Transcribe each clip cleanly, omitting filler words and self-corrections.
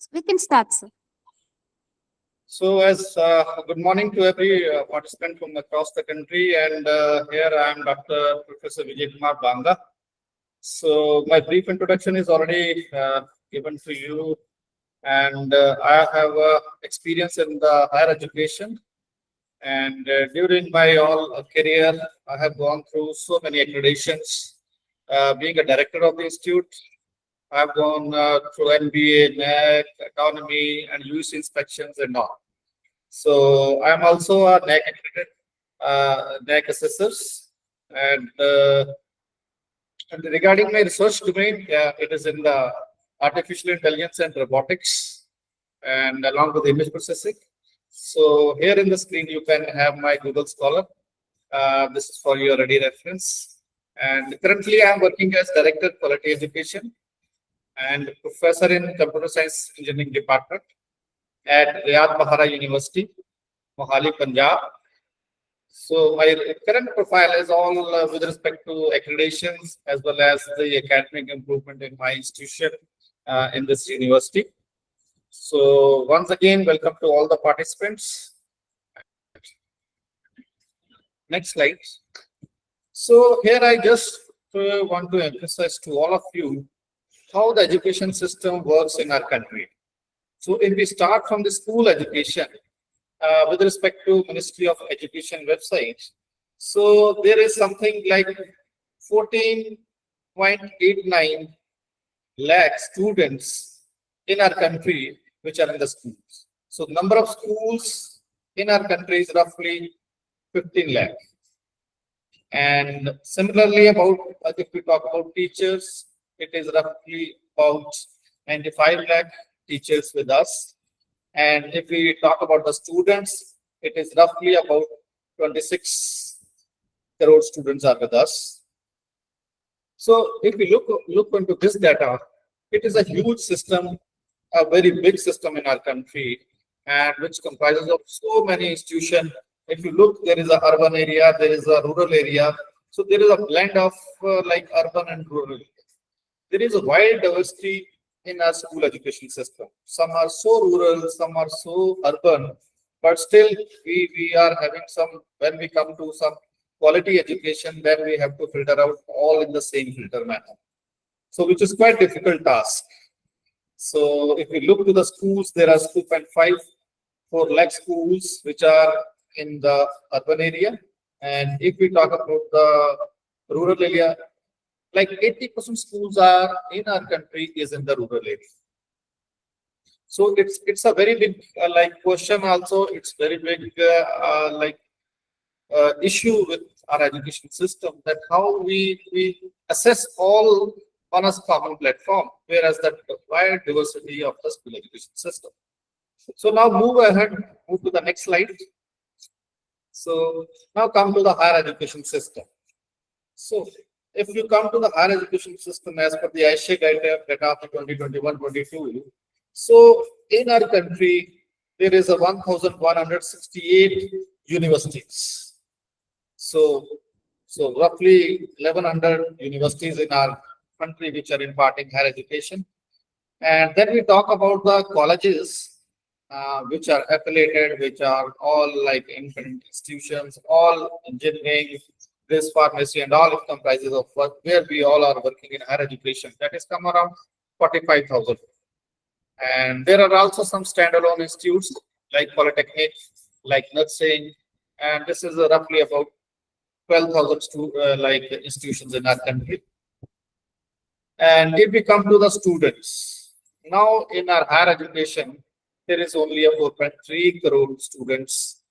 We can start, sir. So, as good morning to every participant from across the country, and here I am Dr. Professor Vijay Kumar Banga. So, my brief introduction is already given to you, and I have experience in the higher education. And during my all career, I have gone through so many accreditations. Being a director of the institute, I've gone through NBA, NAAC, economy, and UC inspections and all. So I'm also a NAAC accredited NAAC assessors, and, uh, and regarding my research domain, it is in the artificial intelligence and robotics, and along with image processing. So here in the screen you can have my Google Scholar. This is for your ready reference. And currently I am working as Director Quality Education and Professor in Computer Science Engineering Department at Riyadh Bahara University, Mohali, Punjab. So my current profile is all with respect to accreditations as well as the academic improvement in my institution in this university. So once again, welcome to all the participants. Next slide. So here I just want to emphasize to all of you how the education system works in our country. So if we start from the school education, with respect to Ministry of Education website, so there is something like 14.89 lakh students in our country which are in the schools. So number of schools in our country is roughly 15 lakh. And similarly, about if we talk about teachers, it is roughly about 95 lakh teachers with us. And if we talk about the students, it is roughly about 26 crore students are with us. So if we look into this data, it is a huge system, a very big system in our country, and which comprises of so many institutions. If you look, there is a urban area, there is a rural area. So there is a blend of like urban and rural. There is a wide diversity in our school education system. Some are so rural, some are so urban, but still we are having some, when we come to some quality education, then we have to filter out all in the same filter manner. So which is quite difficult task. So if we look to the schools, there are 2.54 lakh schools which are in the urban area. And if we talk about the rural area, like 80% schools are in our country is in the rural area. So it's a very big like question also. It's very big issue with our education system, that how we assess all on a common platform, whereas that wide diversity of the school education system. So now move to the next slide. So now come to the higher education system. So if you come to the higher education system as per the ISBN data of 2021-22, so in our country, there is a 1,168 universities. So roughly 1,100 universities in our country which are imparting higher education. And then we talk about the colleges which are affiliated, which are all like independent institutions, all engineering, this pharmacy, and all it comprises of work where we all are working in higher education. That is come around 45,000. And there are also some standalone institutes like polytechnic, like nursing, and this is roughly about 12,000 like institutions in our country. And if we come to the students, now in our higher education, there is only a 4.3 crore students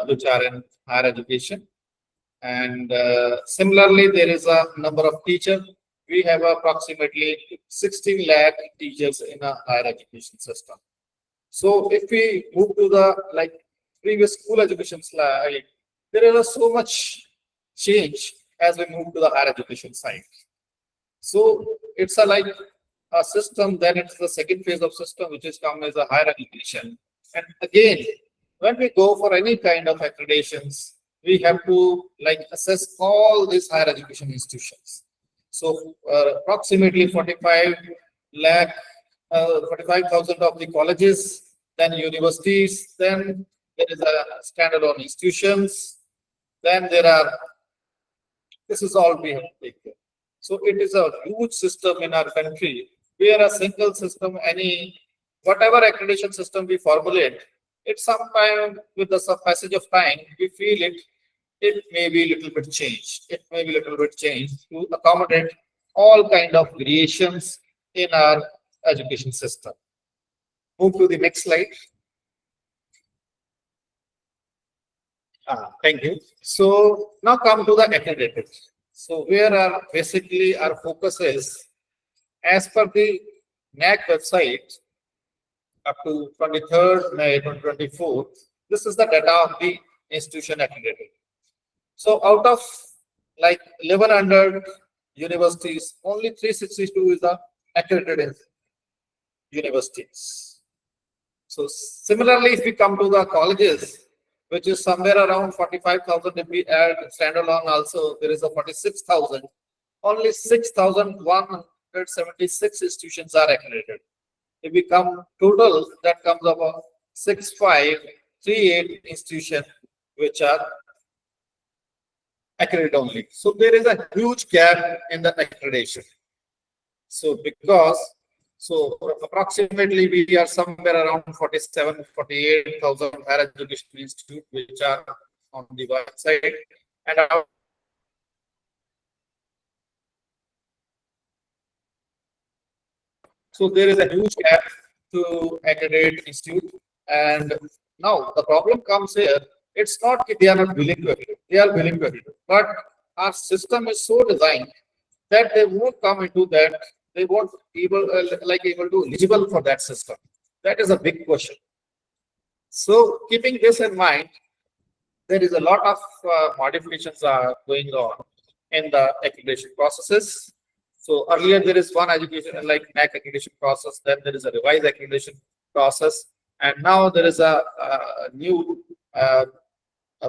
which are in higher education. And similarly, there is a number of teachers. We have approximately 16 lakh teachers in a higher education system. So if we move to the like previous school education slide, there is so much change as we move to the higher education side. So it's a like a system, then it's the second phase of system, which is come as a higher education. And again, when we go for any kind of accreditations, we have to like assess all these higher education institutions. So approximately 45 lakh 45,000 of the colleges, then universities, then there is a standalone institutions, then there are, this is all we have to take care. So it is a huge system in our country where a single system, whatever accreditation system we formulate, it sometime with the passage of time, we feel it may be a little bit changed. It may be a little bit changed to accommodate all kind of variations in our education system. Move to the next slide. Thank you. So now come to the accredited. So where our basically our focus is, as per the NAAC website, up to 23rd May 2024, this is the data of the institution accredited. So out of like 1100 universities, only 362 is the accredited universities. So similarly, if we come to the colleges, which is somewhere around 45,000, if we add standalone also, there is a 46,000. Only 6,176 institutions are accredited. If we come total, that comes about 6,538 institutions which are accredited only. So there is a huge gap in the accreditation. So approximately we are somewhere around 48,000 higher education institutes which are on the website, and so there is a huge gap to accredit institute. And now the problem comes here. It's not that they are not willing to accredit; they are willing to accredit, but our system is so designed that they won't come into that. They won't able to eligible for that system. That is a big question. So keeping this in mind, there is a lot of modifications are going on in the accreditation processes. So earlier there is one education like NAAC accreditation process, then there is a revised accreditation process, and now there is a new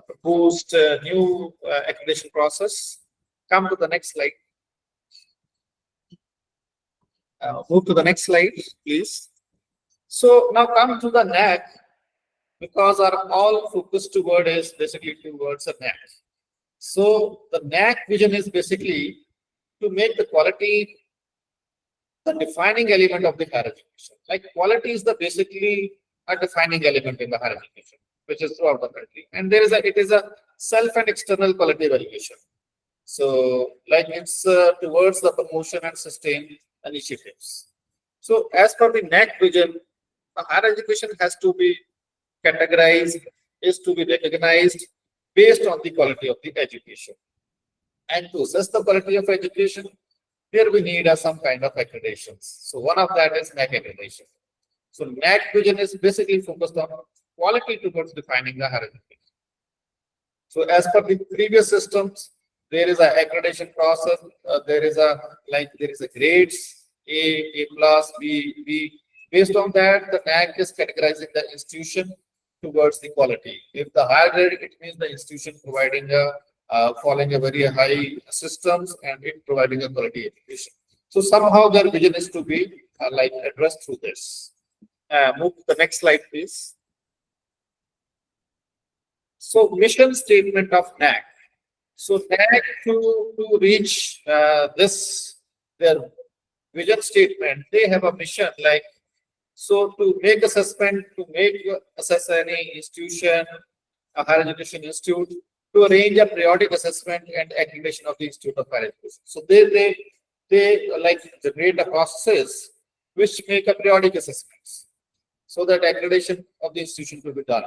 proposed new accreditation process. Come to the next slide. Move to the next slide, please. So now come to the NAAC, because our all focus toward is basically towards a NAAC. So the NAAC vision is basically to make the quality the defining element of the higher education. Like quality is the basically a defining element in the higher education, which is throughout the country. And it is a self and external quality evaluation. So like it's towards the promotion and sustain initiatives. So as per the NAAC vision, the higher education has to be categorized, is to be recognized based on the quality of the education. And to assess the quality of education, here we need some kind of accreditations. So one of that is NAAC accreditation. So NAAC vision is basically focused on quality towards defining the higher education. So as per the previous systems, there is an accreditation process. There is a grades A plus, B. Based on that, the NAAC is categorizing the institution towards the quality. If the higher grade, it means the institution providing following a very high systems and it providing a quality education. So somehow their vision is to be addressed through this. Move to the next slide, please. So mission statement of NAAC. So NAAC to reach their vision statement, they have a mission so to make assessment, assess any institution, a higher education institute, to arrange a periodic assessment and accreditation of the Institute of Higher Education. So they generate a processes which make a periodic assessments, so that accreditation of the institution will be done.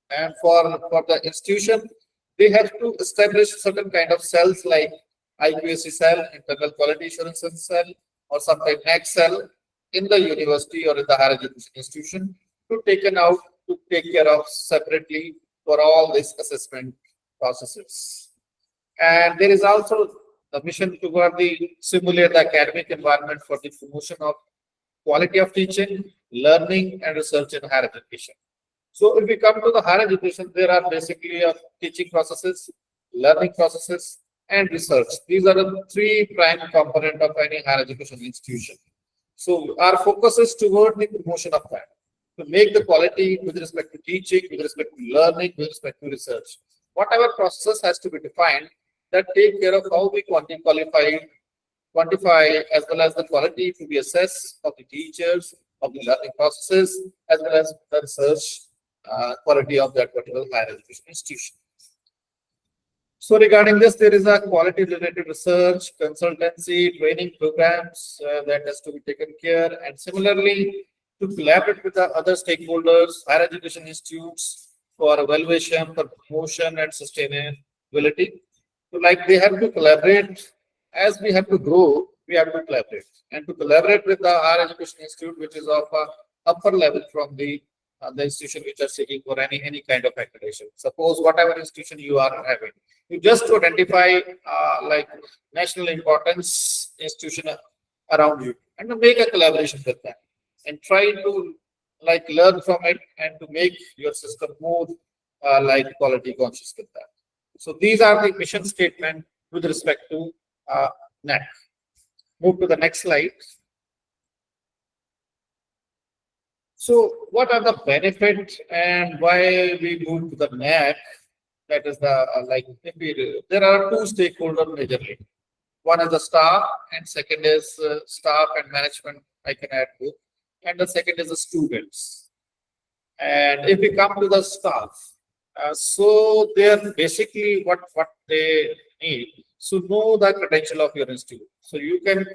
And for the institution, they have to establish certain kind of cells like IQAC cell, internal quality assurance cell, or sometimes NAAC cell in the university or in the higher education institution to take care of separately for all these assessment processes. And there is also the mission toward the simulate the academic environment for the promotion of quality of teaching, learning, and research in higher education. So if we come to the higher education, there are basically teaching processes, learning processes, and research. These are the three prime components of any higher education institution. So our focus is toward the promotion of that, to make the quality with respect to teaching, with respect to learning, with respect to research. Whatever process has to be defined that take care of how we quantify as well as the quality to be assessed of the teachers, of the learning processes, as well as the research quality of that particular higher education institution. So regarding this, there is a quality related research, consultancy, training programs that has to be taken care. And similarly, to collaborate with the other stakeholders, higher education institutes for evaluation, for promotion and sustainability. So like they have to collaborate as we have to grow, we have to collaborate. And to collaborate with the higher education institute, which is of a upper level from the institution which are seeking for any kind of accreditation. Suppose whatever institution you are having, you just to identify like national importance institution around you and to make a collaboration with them and try to like learn from it and to make your system more like quality conscious with that. So these are the mission statement with respect to NAAC. Move to the next slide. So what are the benefits and why we move to the NAAC? That is the like if we, there are two stakeholders majorly. One is the staff, and second is staff and management. I can add both, and the second is the students. And if we come to the staff, so they are basically what they need. So know the credential of your institute. So you can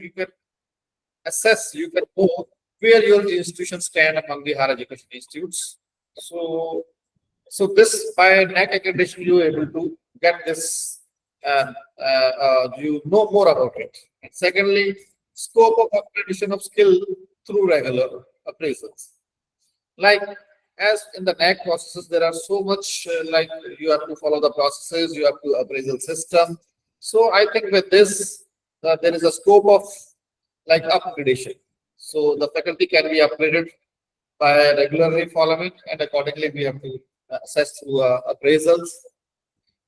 assess, you can know where your institution stand among the higher education institutes. So this by NAAC accreditation, you are able to get this, you know more about it. And secondly, scope of accreditation of skill through regular appraisals. Like as in the NAAC processes, there are so much like you have to follow the processes, you have to appraisal system. So I think with this, there is a scope of like upgradation. So the faculty can be upgraded by regularly following, and accordingly we have to assess through appraisals.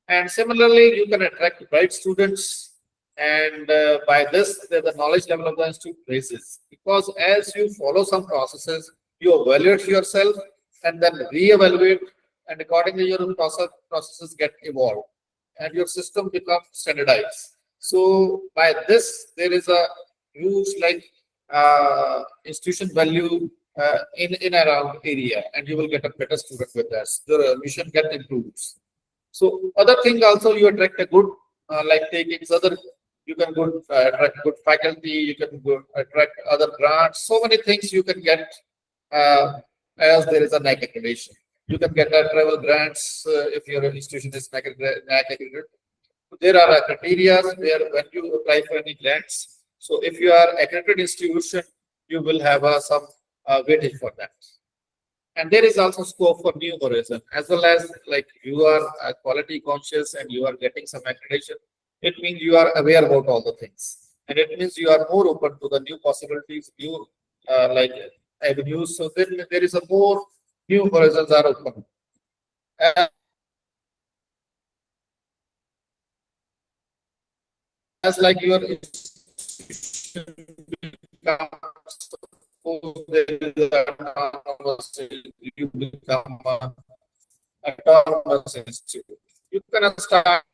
And similarly, you can attract bright students, and by this, the knowledge level of the institute raises. Because as you follow some processes, you evaluate yourself and then re-evaluate, and accordingly your processes get evolved, and your system becomes standardized. So by this, there is a huge like institution value in around area, and you will get a better student with that. The mission get improves. So other thing also, you attract a good like taking other, you can go attract good faculty, you can go attract other grants. So many things you can get as there is a NAAC accreditation. You can get travel grants if your institution is NAAC accredited. There are criteria where when you apply for any grants. So if you are accredited institution, you will have some weightage for that. And there is also scope for new horizon, as well as like you are quality conscious and you are getting some accreditation. It means you are aware about all the things, and it means you are more open to the new possibilities, new like avenues. So then there is a more new horizons are open. As like your institution becomes, you become autonomous institute. You can start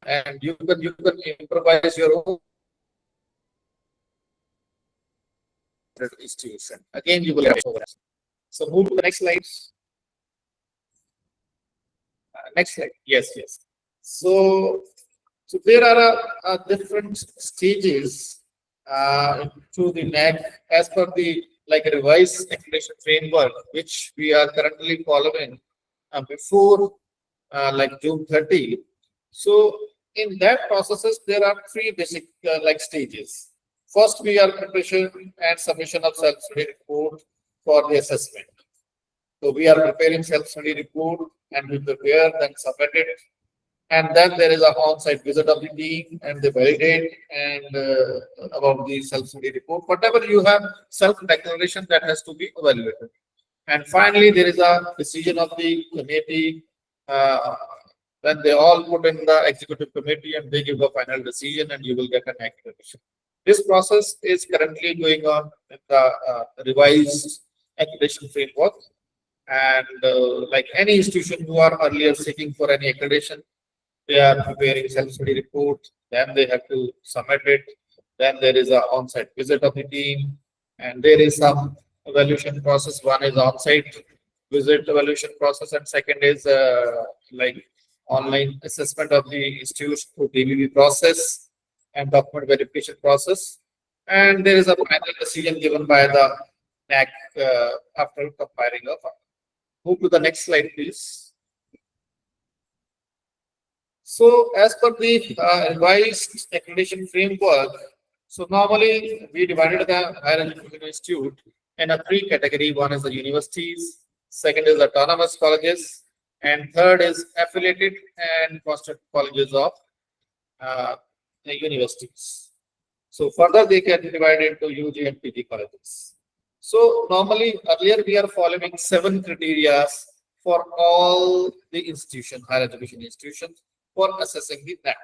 and you can improvise your own institution. Again, you will have over. So move to the next slide. Next slide. Yes, yes. So there are different stages to the NAAC as per the like revised accreditation framework, which we are currently following before like June 30. So in that processes, there are three basic like stages. First, we are preparation and submission of self-study report for the assessment. So we are preparing self-study report and we prepare, then submit it. And then there is a on-site visit of the team and they validate and about the self-study report. Whatever you have self-declaration that has to be evaluated. And finally, there is a decision of the committee when they all put in the executive committee and they give a final decision and you will get an accreditation. This process is currently going on in the revised accreditation framework. And like any institution who are earlier seeking for any accreditation, they are preparing self-study report, then they have to submit it. Then there is a on-site visit of the team, and there is some evaluation process. One is on-site visit evaluation process, and second is like online assessment of the institute through DVV process and document verification process. And there is a final decision given by the NAAC after compiling of. Move to the next slide, please. So, as per the revised accreditation framework, so normally we divided the higher education institute in a three category. One is the universities, second is autonomous colleges, and third is affiliated and constant colleges of the universities. So further they can divide into UG and PG colleges. So normally earlier we are following 7 criteria for all the institutions, higher education institutions, for assessing the NAAC.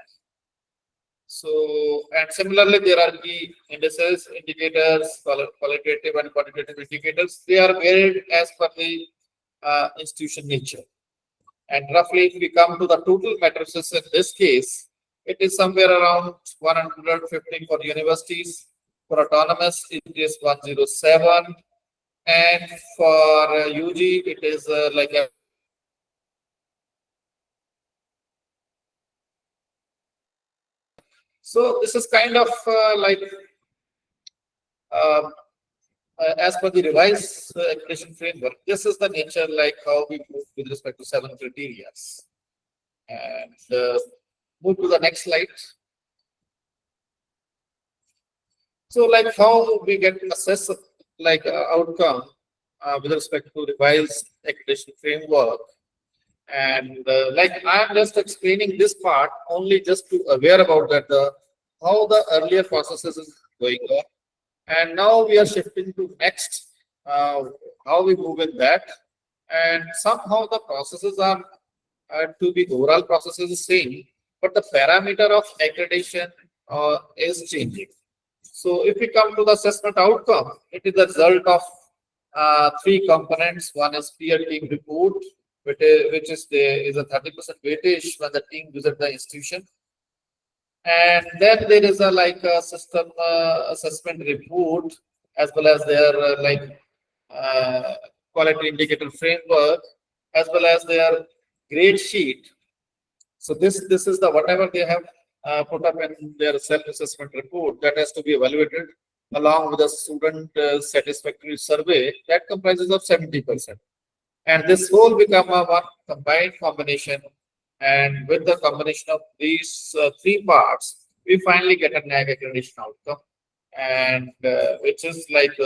So, and similarly there are key indices, indicators, qualitative and quantitative indicators. They are varied as per the institution nature. And roughly if we come to the total matrices in this case, it is somewhere around 150 for universities. For autonomous, it is 107. And for UG, it is like a so this is kind of like as per the revised accreditation framework, this is the nature like how we move with respect to 7 criteria. And move to the next slide. So like how we get assess like outcome with respect to revised accreditation framework. And like I'm just explaining this part only just to aware about that how the earlier processes is going on. And now we are shifting to next, how we move in that. And somehow the processes are to be overall processes is same, but the parameter of accreditation is changing. So if we come to the assessment outcome, it is the result of 3 components. One is peer team report, which is a 30% weightage when the team visit the institution. And then there is a like a system assessment report, as well as their quality indicator framework, as well as their grade sheet. So this is the whatever they have put up in their self-assessment report that has to be evaluated along with a student satisfactory survey that comprises of 70%. And this whole become a one combined combination. And with the combination of these 3 parts, we finally get a NAAC accreditation outcome. And which is like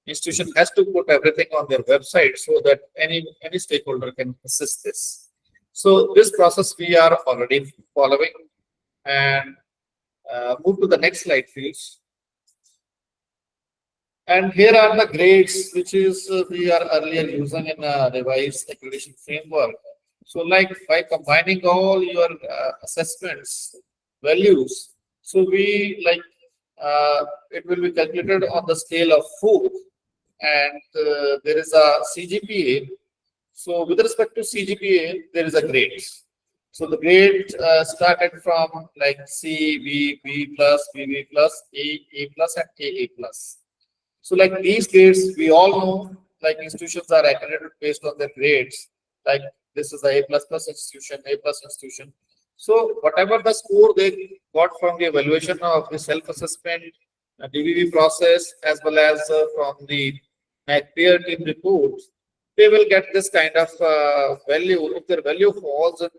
institution has to put everything on their website so that any stakeholder can assist this. So this process we are already following. And move to the next slide, please. And here are the grades which is we are earlier using in a revised accreditation framework. So like by combining all your assessments values, so we like it will be calculated on the scale of 4, and there is a CGPA. So with respect to CGPA, there is a grade. So the grade started from like C, B, B plus, BB plus, A plus, and AA plus. So like these grades, we all know like institutions are accredited based on their grades. Like this is the A plus plus institution, A plus institution. So whatever the score they got from the evaluation of the self-assessment, DVV process, as well as from the peer team report, they will get this kind of value. If their value falls in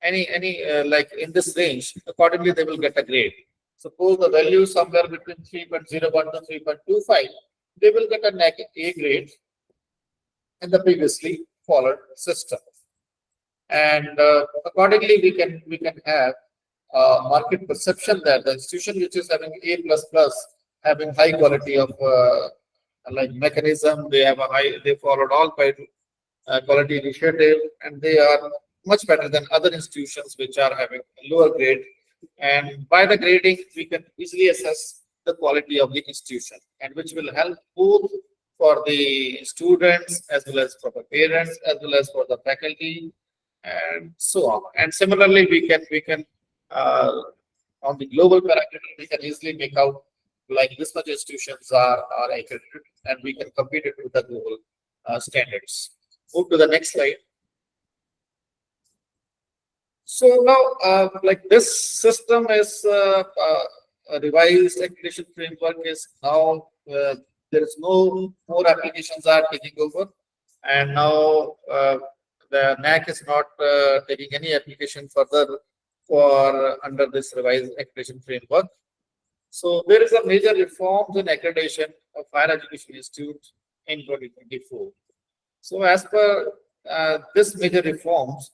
any like in this range, accordingly they will get a grade. Suppose the value is somewhere between 3.01 to 3.25, they will get a NAAC A grade in the previously followed system. And accordingly, we can have market perception that the institution which is having A plus plus, having high quality of like mechanism, they have a high, they followed all by quality initiative, and they are much better than other institutions which are having a lower grade. And by the grading, we can easily assess the quality of the institution, and which will help both for the students as well as for the parents as well as for the faculty and so on. And similarly, we can on the global parameter we can easily make out like this much institutions are accredited, and we can compete it with the global standards. Move to the next slide. So now, like this system is a revised accreditation framework is now there is no more applications are taking over, and now the NAAC is not taking any application further for under this revised accreditation framework. So there is a major reforms in accreditation of higher education institutes in 2024. So as per this major reforms,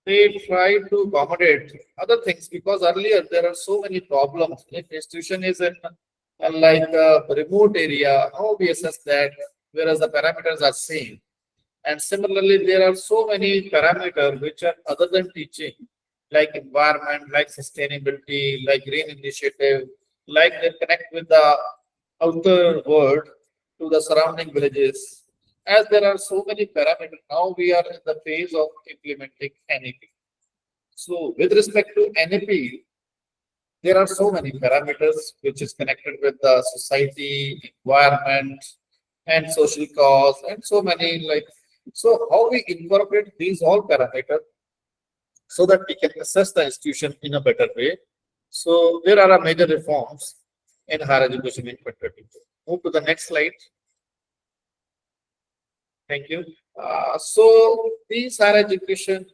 they try to accommodate other things, because earlier there are so many problems. If institution is in like a remote area, how we assess that, whereas the parameters are same. And similarly, there are so many parameters which are other than teaching, like environment, like sustainability, like green initiative, like they connect with the outer world to the surrounding villages. As there are so many parameters, now we are in the phase of implementing NAP. So with respect to NAP, there are so many parameters which is connected with the society, environment, and social cause, and so many like. So how we incorporate these all parameters so that we can assess the institution in a better way. So there are major reforms in higher education in 2022. Move to the next slide. Thank you. So these higher education,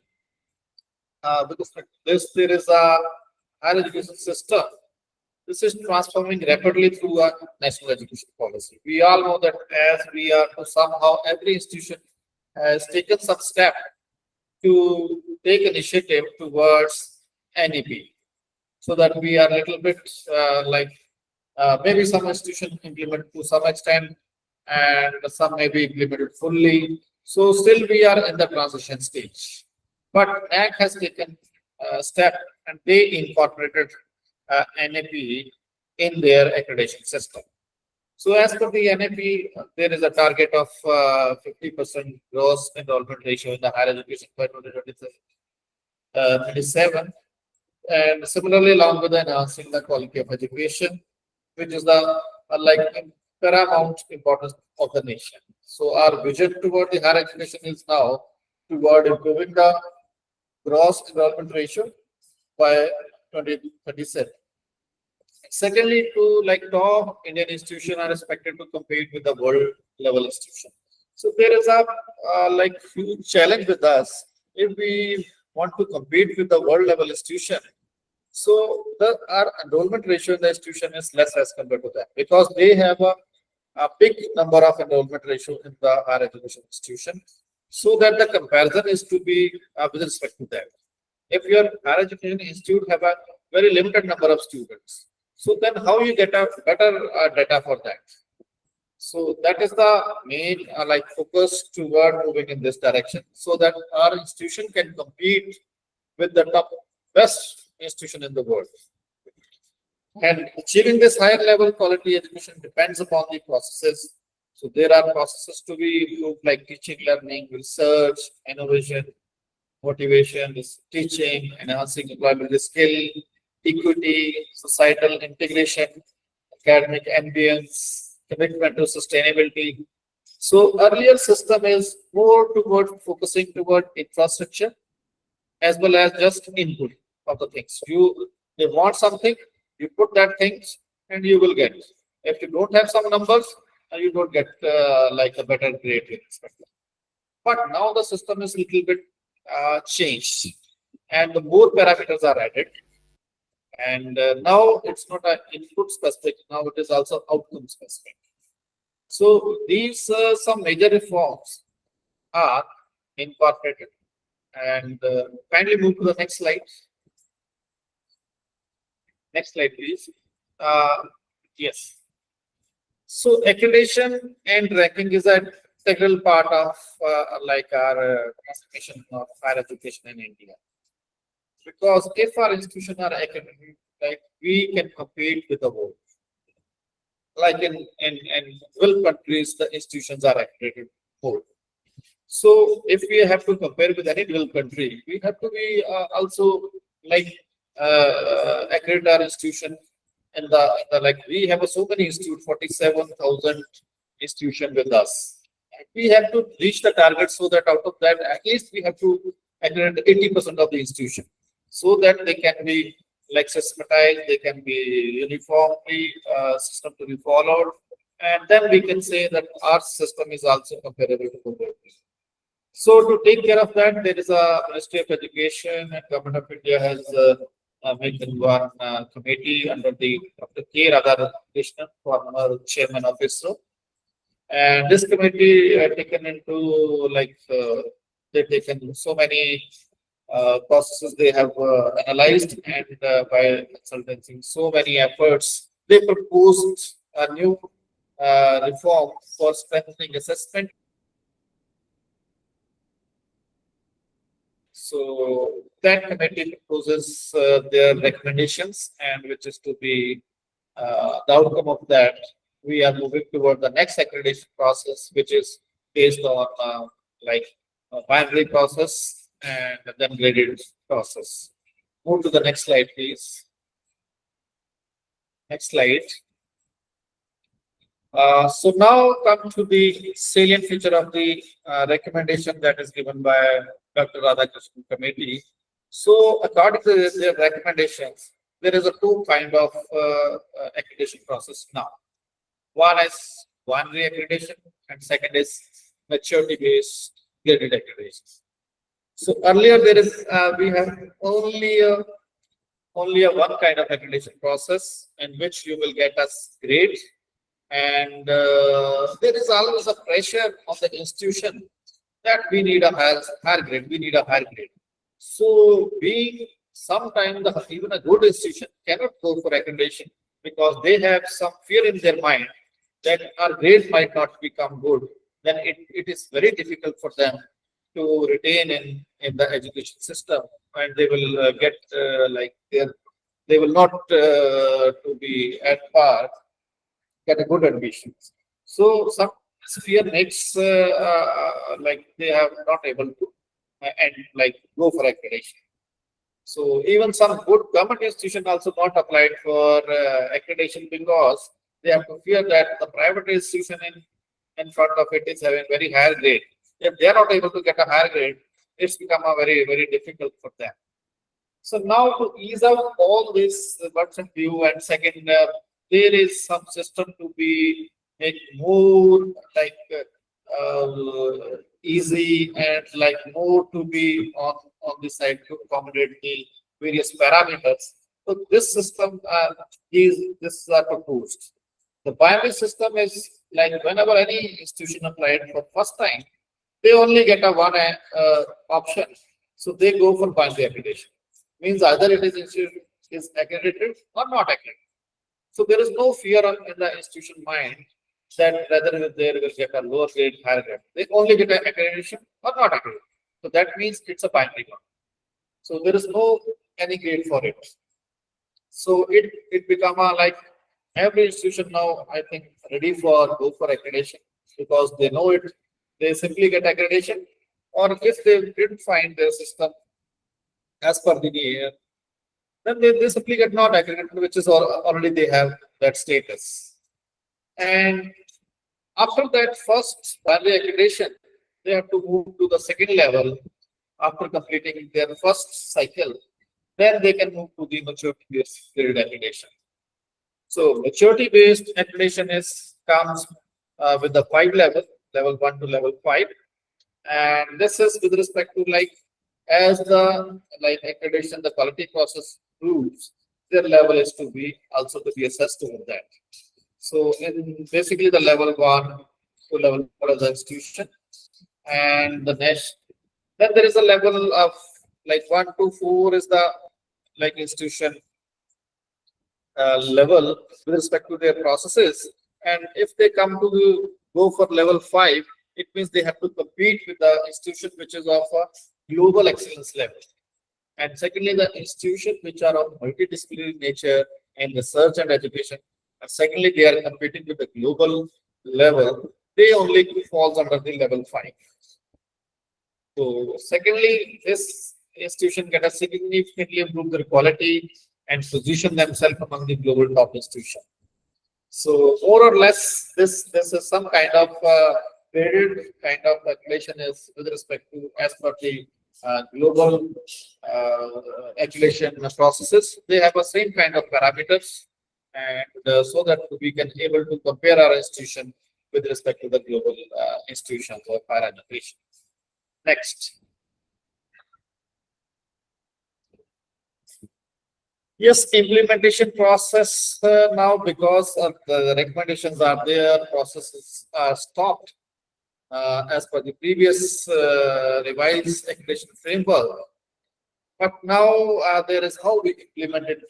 with respect to this, there is a higher education system. This is transforming rapidly through our national education policy. We all know that as we are to somehow every institution has taken some step to take initiative towards NEP, so that we are a little bit maybe some institution implement to some extent and some may be implemented fully. So still we are in the transition stage. But NAAC has taken a step and they incorporated NAP in their accreditation system. So as per the NAP, there is a target of 50% gross enrollment ratio in the higher education by 2027. And similarly, along with enhancing the quality of education, which is the paramount importance of the nation. So our vision toward the higher education is now toward improving the gross enrollment ratio by 2037. Secondly, to top Indian institutions are expected to compete with the world level institution. So there is a huge challenge with us if we want to compete with the world level institution. So our enrollment ratio in the institution is less as compared to them, because they have a big number of enrollment ratio in the higher education institution. So that the comparison is to be with respect to that. If your higher education institute have a very limited number of students, so then how you get a better data for that? So that is the main focus toward moving in this direction, so that our institution can compete with the top best institution in the world. And achieving this higher level quality education depends upon the processes. So there are processes to be improved like teaching, learning, research, innovation, motivation, teaching, enhancing employability skill, equity, societal integration, academic ambience, commitment to sustainability. So earlier system is more toward focusing toward infrastructure as well as just input of the things. They want something, you put that things and you will get. If you don't have some numbers, you don't get a better grade. But now the system is little bit changed, and the more parameters are added. And now it's not an input specific, now it is also outcome specific. So these some major reforms are incorporated. And kindly move to the next slide. Next slide, please. Yes. So accreditation and ranking is an integral part of our transformation of higher education in India. Because if our institutions are accredited, we can compete with the world. like in developed countries, the institutions are accredited more. So if we have to compare with any developed country, we have to be also like accredit our institution. And the like we have so many institute, 47,000 institution with us. We have to reach the target so that out of that, at least we have to accredit 80% of the institution so that they can be like systematized, they can be uniformly system to be followed. And then we can say that our system is also comparable to the world. So to take care of that, there is a Ministry of Education and Government of India has made one committee under the Dr. K. Radhakrishnan, former chairman of ISRO. And this committee taken into like they've taken so many processes they have analyzed, and by consulting so many efforts, they proposed a new reform for strengthening assessment. So that committee proposes their recommendations, and which is to be the outcome of that. We are moving toward the next accreditation process, which is based on like a binary process and then graded process. Move to the next slide, please. Next slide. So now come to the salient feature of the recommendation that is given by Dr. Radhakrishnan committee. So according to their recommendations, there is a two kind of accreditation process now. One is binary accreditation, and second is maturity-based graded accreditation. So earlier there is we have only a one kind of accreditation process in which you will get us grade, and there is always a pressure on the institution that we need a higher grade. We need a higher grade. So being sometimes even a good institution cannot go for accreditation because they have some fear in their mind that our grade might not become good. Then it is very difficult for them to retain in the education system, and they will get like they will not to be at par get a good admissions. So some fear makes like they are not able to and like go for accreditation. So even some good government institution also not applied for accreditation because they have to fear that the private institution in front of it is having very high grade. If they are not able to get a higher grade, it's become a very difficult for them. So now to ease out all this burdensome view, and second, there is some system to be make more like easy and like more to be on the side to accommodate the various parameters. So this system this are proposed. The binary system is like whenever any institution applied for first time, they only get a one option. So they go for binary accreditation. Means either it is accredited or not accredited. So there is no fear in the institution mind that whether they will get a lower grade, higher grade. They only get an accreditation or not accredited. So that means it's a binary one. So there is no any grade for it. So it become a like every institution now, I think, ready for go for accreditation because they know it. They simply get accreditation, or if they didn't find their system as per the year, then they simply get not accredited, which is already they have that status. And after that first binary accreditation, they have to move to the second level after completing their first cycle. Then they can move to the maturity-based graded accreditation. So maturity-based accreditation comes with the 5 level 1 to level 5, and this is with respect to like as the like accreditation, the quality process proves, their level is to be also to be assessed over that. So in basically the level 1 to level 4 of the institution, and the next, then there is a level of like 1 to 4 is the like institution level with respect to their processes, and if they come to go for level 5, it means they have to compete with the institution which is of a global excellence level. And secondly, the institution which are of multidisciplinary nature in research and education, And secondly, they are competing with the global level. They only falls under the level 5. So secondly, this institution can significantly improve their quality and position themselves among the global top institutions. So more or less, this is some kind of graded kind of calculation is with respect to as per the global calculation processes. They have the same kind of parameters, and so that we can able to compare our institution with respect to the global institutions of higher education. Next. Yes, implementation process now, because of the recommendations are there, processes are stopped as per the previous revised accreditation framework. But now there is how we implement it.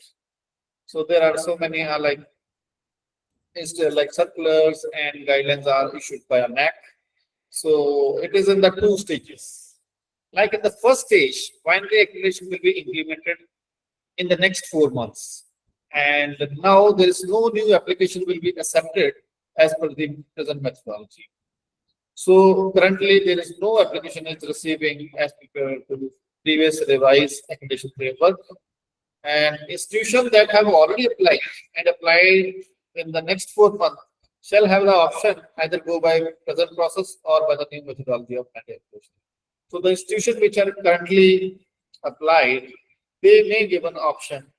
So there are so many like circulars and guidelines are issued by a NAAC. So it is in the 2 stages. Like in the first stage, binary accreditation will be implemented in the next 4 months. And now there is no new application will be accepted as per the present methodology. So currently there is no application is receiving as compared to previous revised accreditation framework. And institutions that have already applied in the next 4 months shall have the option either go by present process or by the new methodology of application. So the institutions which are currently applied, they may give an option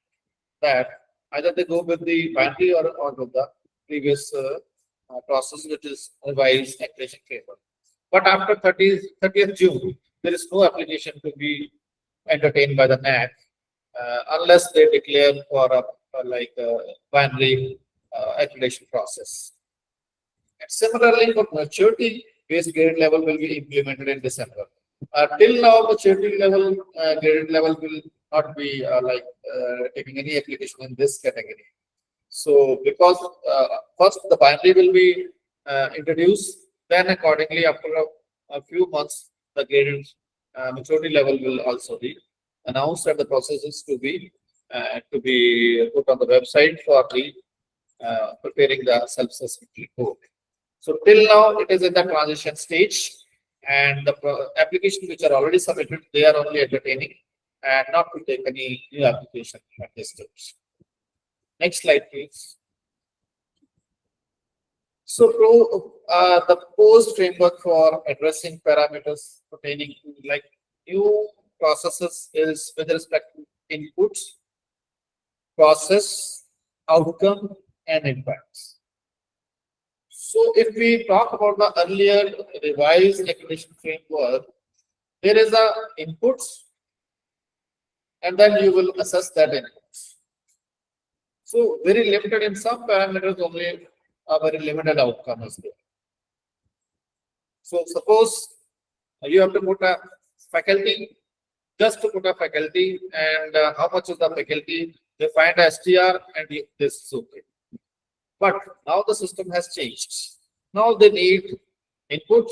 that either they go with the binary or with the previous process, which is revised accreditation framework. But after 30th June, there is no application to be entertained by the NAAC unless they declare for a binary accreditation process. And similarly, for maturity-based grade level will be implemented in December. Till now, maturity level graded level will not be taking any application in this category. So because first the binary will be introduced, then accordingly after a few months the graded maturity level will also be announced, and the process is to be put on the website for the preparing the self-assessment report. So till now it is in the transition stage, and the applications which are already submitted, they are only entertaining and not to take any new application at this stage. Next slide, please. So the proposed framework for addressing parameters pertaining to like new processes is with respect to inputs, process, outcome, and impacts. So if we talk about the earlier revised accreditation framework, there is a inputs, and then you will assess that inputs. So very limited in some parameters, only a very limited outcome is there. So suppose you have to put a faculty, just to put a faculty, and how much is the faculty? They find a STR and this is okay. But now the system has changed. Now they need inputs,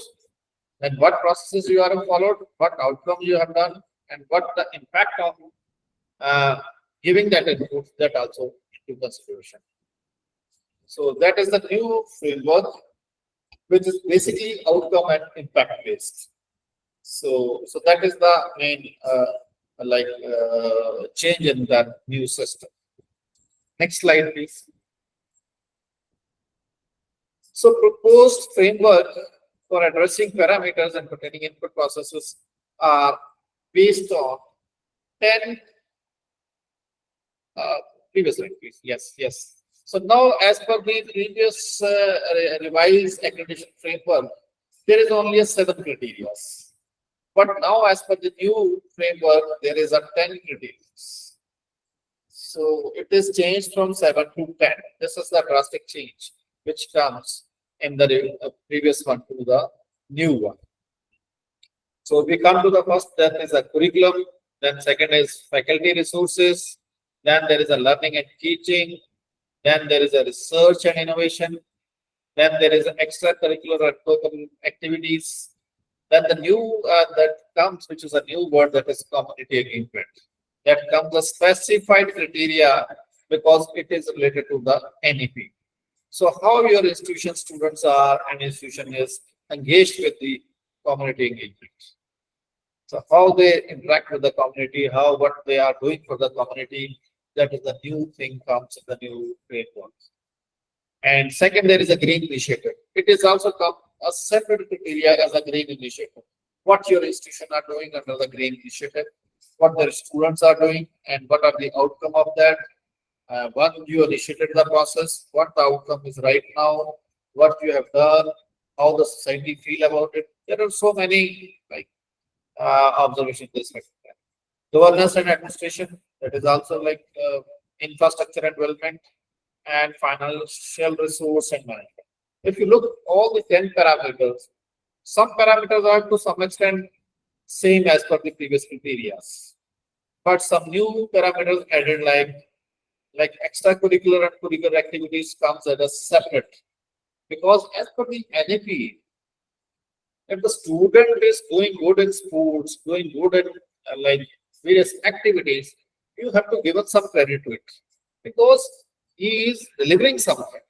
and what processes you have followed, what outcome you have done, and what the impact of giving that input, that also into consideration. So that is the new framework, which is basically outcome and impact based. So that is the main change in that new system. Next slide, please. So proposed framework for addressing parameters and pertaining input processes are based on 10 previous slide, please. Yes. So now, as per the previous revised accreditation framework, there is only a 7 criteria. But now, as per the new framework, there is a 10 criteria. So it is changed from 7 to 10. This is the drastic change which comes in the previous one to the new one. So we come to the first, that is a curriculum. Then second is faculty resources. Then there is a learning and teaching. Then there is a research and innovation. Then there is extracurricular and co-curricular activities. Then the new that comes, which is a new word, that is community engagement. That comes a specified criteria because it is related to the NEP. So how your institution students are and institution is engaged with the community engagement. So how they interact with the community, how what they are doing for the community, that is the new thing comes in the new framework. And second, there is a green initiative. It is also come a separate criteria as a green initiative. What your institution are doing under the green initiative, what their students are doing, and what are the outcome of that. Once you initiated the process, what the outcome is right now, what you have done, how the society feel about it. There are so many observations this respect. Governance and administration, that is also like infrastructure and development and financial resource and management. If you look all the 10 parameters, some parameters are to some extent same as per the previous criteria, but some new parameters added like extracurricular and curricular activities comes as a separate, because as per the NAP, if the student is doing good in sports, doing good in like various activities, you have to give us some credit to it because he is delivering something.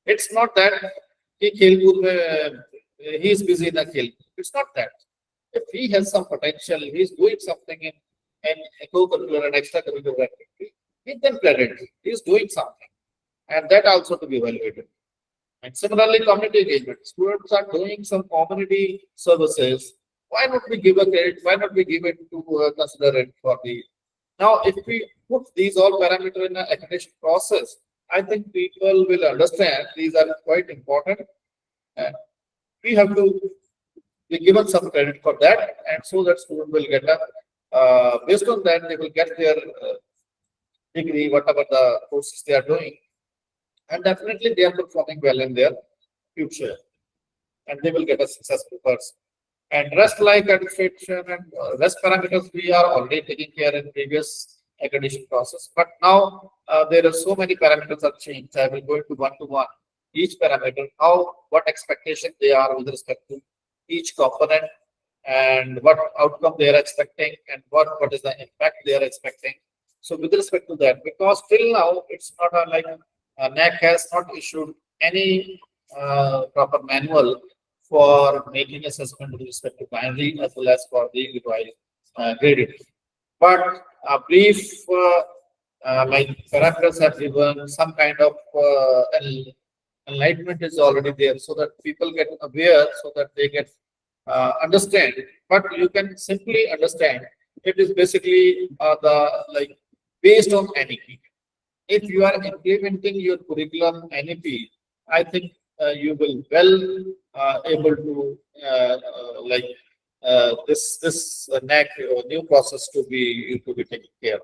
It's not that he is busy in a khel. It's not that. If he has some potential, he is doing something in a co-curricular and extracurricular activity, he can credit. He is doing something, and that also to be evaluated. And similarly, community engagement. Students are doing some community services. Why not we give a credit? Why not we give it to consider it for the now? If we put these all parameters in an accreditation process, I think people will understand these are quite important, and we have to be given some credit for that, and so that student will get a based on that they will get their degree, whatever the courses they are doing, and definitely they are performing well in their future, and they will get a successful person. And rest like administration and rest parameters we are already taking care in previous accreditation process. But now there are so many parameters are changed. I will go into one to one each parameter, how what expectation they are with respect to each component, and what outcome they are expecting, and what is the impact they are expecting. So with respect to that, because till now it's not a, like NAAC has not issued any proper manual for making assessment with respect to binary as well as for the revised graded. But a brief like parameters are given, some kind of enlightenment is already there so that people get aware, so that they get understand. But you can simply understand it is basically the like based on NEP. If you are implementing your curriculum NEP, I think you will well able to like this NAAC new process to be taken care of.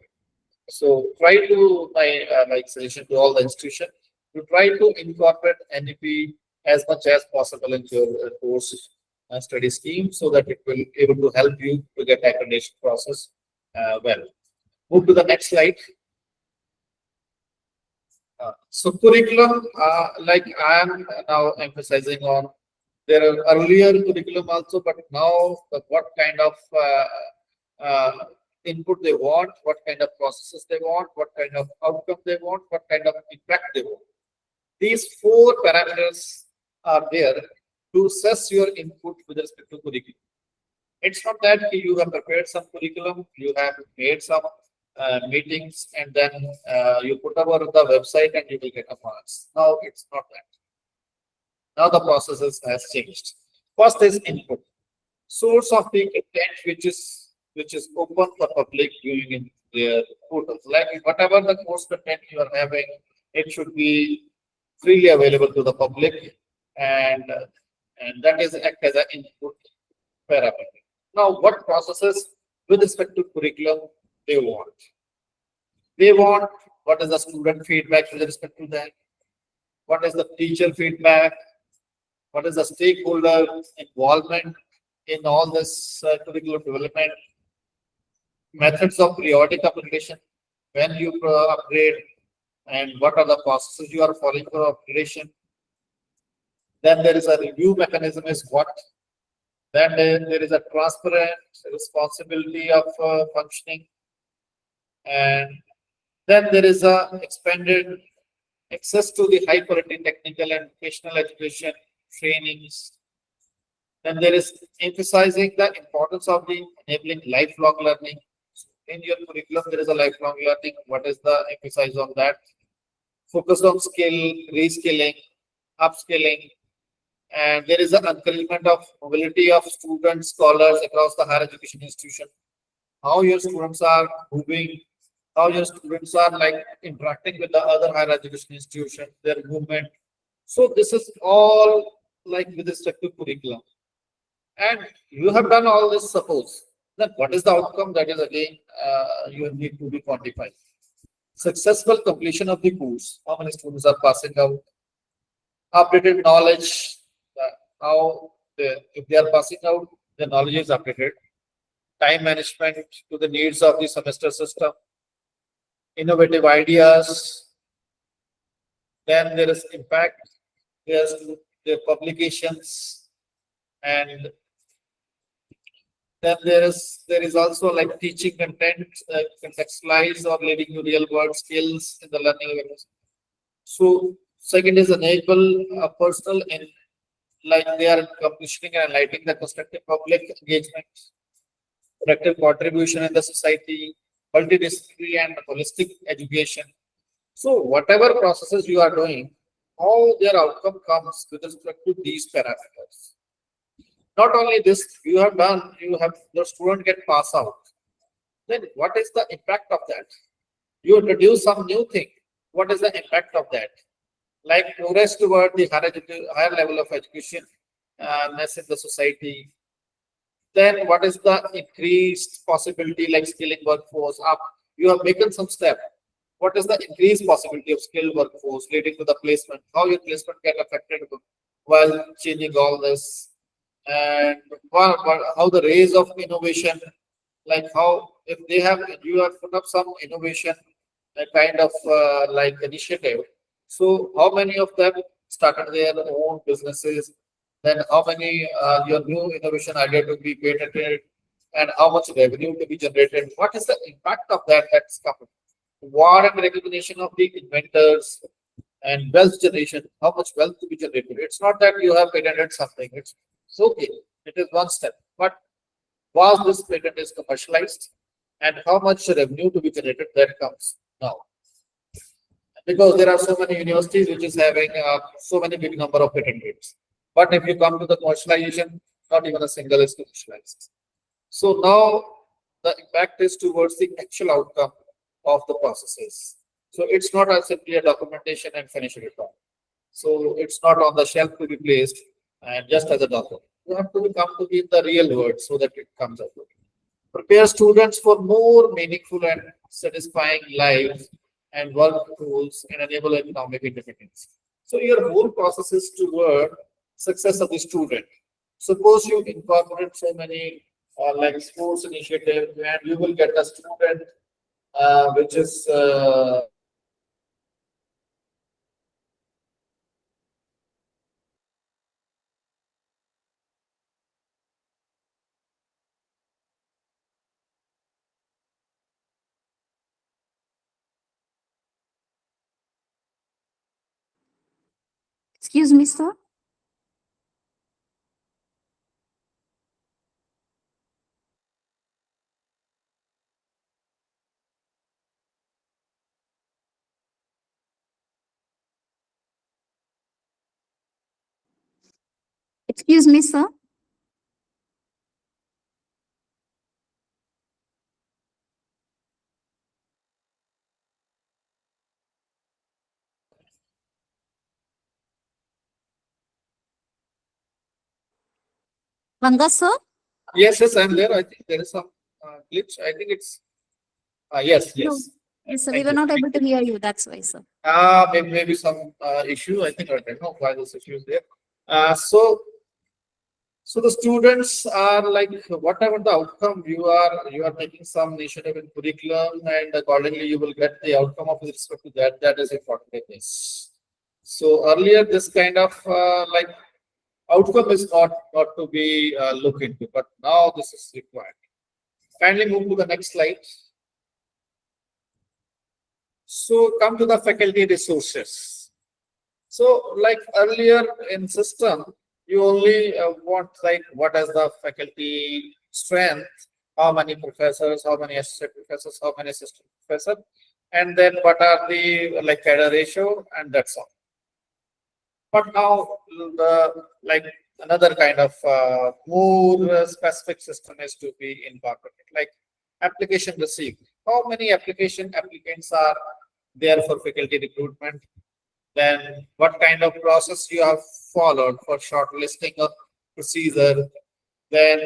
So try to my like suggestion to all the institution to try to incorporate NEP as much as possible into your course study scheme, so that it will able to help you to get accreditation process well. Move to the next slide. So curriculum, like I am now emphasizing on, there are earlier curriculum also, but now what kind of input they want, what kind of processes they want, what kind of outcome they want, what kind of impact they want. These four parameters are there to assess your input with respect to curriculum. It's not that you have prepared some curriculum, you have made some meetings, and then you put over the website and you will get a marks. No, it's not that. Now the processes has changed. First is input. Source of the content which is open for public viewing in their portals. Like whatever the course content you are having, it should be freely available to the public, and that is act as an input parameter. Now, what processes with respect to curriculum they want? They want what is the student feedback with respect to that? What is the teacher feedback? What is the stakeholder involvement in all this curriculum development? Methods of periodic upgradation, when you upgrade, and what are the processes you are following for upgradation. Then there is a review mechanism is what. Then there is a transparent responsibility of functioning, and then there is a expanded access to the high quality technical and vocational education trainings. Then there is emphasizing the importance of the enabling lifelong learning. In your curriculum, there is a lifelong learning. What is the emphasis on that? Focus on skill, reskilling, upskilling, and there is an encouragement of mobility of students, scholars across the higher education institution. How your students are moving, how your students are like interacting with the other higher education institution, their movement. So this is all like with respect to curriculum. And you have done all this, suppose. Then what is the outcome? That is again, you need to be quantified. Successful completion of the course. How many students are passing out? Updated knowledge. If they are passing out, the knowledge is updated. Time management to the needs of the semester system. Innovative ideas. Then there is impact. There's the publications, and then there is also like teaching content, contextualize or leading to real world skills in the learning awareness. So second is enable a personal and like they are commissioning and enlightening the constructive public engagement, productive contribution in the society, multidisciplinary and holistic education. So whatever processes you are doing, how their outcome comes with respect to these parameters. Not only this, you have done, you have the student get pass out. Then what is the impact of that? You introduce some new thing. What is the impact of that? Like progress toward the higher level of education in the society. Then what is the increased possibility like skilling workforce up? You have taken some step. What is the increased possibility of skilled workforce leading to the placement? How your placement get affected while changing all this? And how the raise of innovation, like how if they have you have put up some innovation a kind of like initiative, so how many of them started their own businesses, then how many your new innovation idea to be patented, and how much revenue to be generated, what is the impact of that that's coming, award and recognition of the inventors, and wealth generation, how much wealth to be generated. It's not that you have patented something, it's okay, it is one step. But was this patent is commercialized and how much revenue to be generated that comes now. Because there are so many universities which is having so many big number of patent rates. But if you come to the commercialization, not even a single is commercialized. So now the impact is towards the actual outcome of the processes. So it's not simply a documentation and finish it off. So it's not on the shelf to be placed and just as a document. You have to come to be in the real world so that it comes out. Prepare students for more meaningful and satisfying lives and work goals and enable economic independence. So your whole process is toward success of the student. Suppose you incorporate so many like sports initiative and you will get a student which is Excuse me, sir. Excuse me, sir. Vanga, sir. yes, yes, I'm there. I think there is some glitch. I think it's yes, No. yes. Yes, sir. We Thank were you. not able to hear you. That's why, sir. Maybe some issue. I think I don't know why this issue is there. So the students are like whatever the outcome you are taking some initiative in curriculum and accordingly you will get the outcome of with respect to that. That is important in this. So earlier this kind of like outcome is not to be looked into, but now this is required. Kindly move to the next slide. So come to the faculty resources. So like earlier in system, you only want like what is the faculty strength, how many professors, how many assistant professors, how many assistant professors, and then what are the like cadre ratio, and that's all. But now the like another kind of more specific system is to be incorporated, like application received. How many applicants are there for faculty recruitment? Then what kind of process you have followed for shortlisting of procedure? Then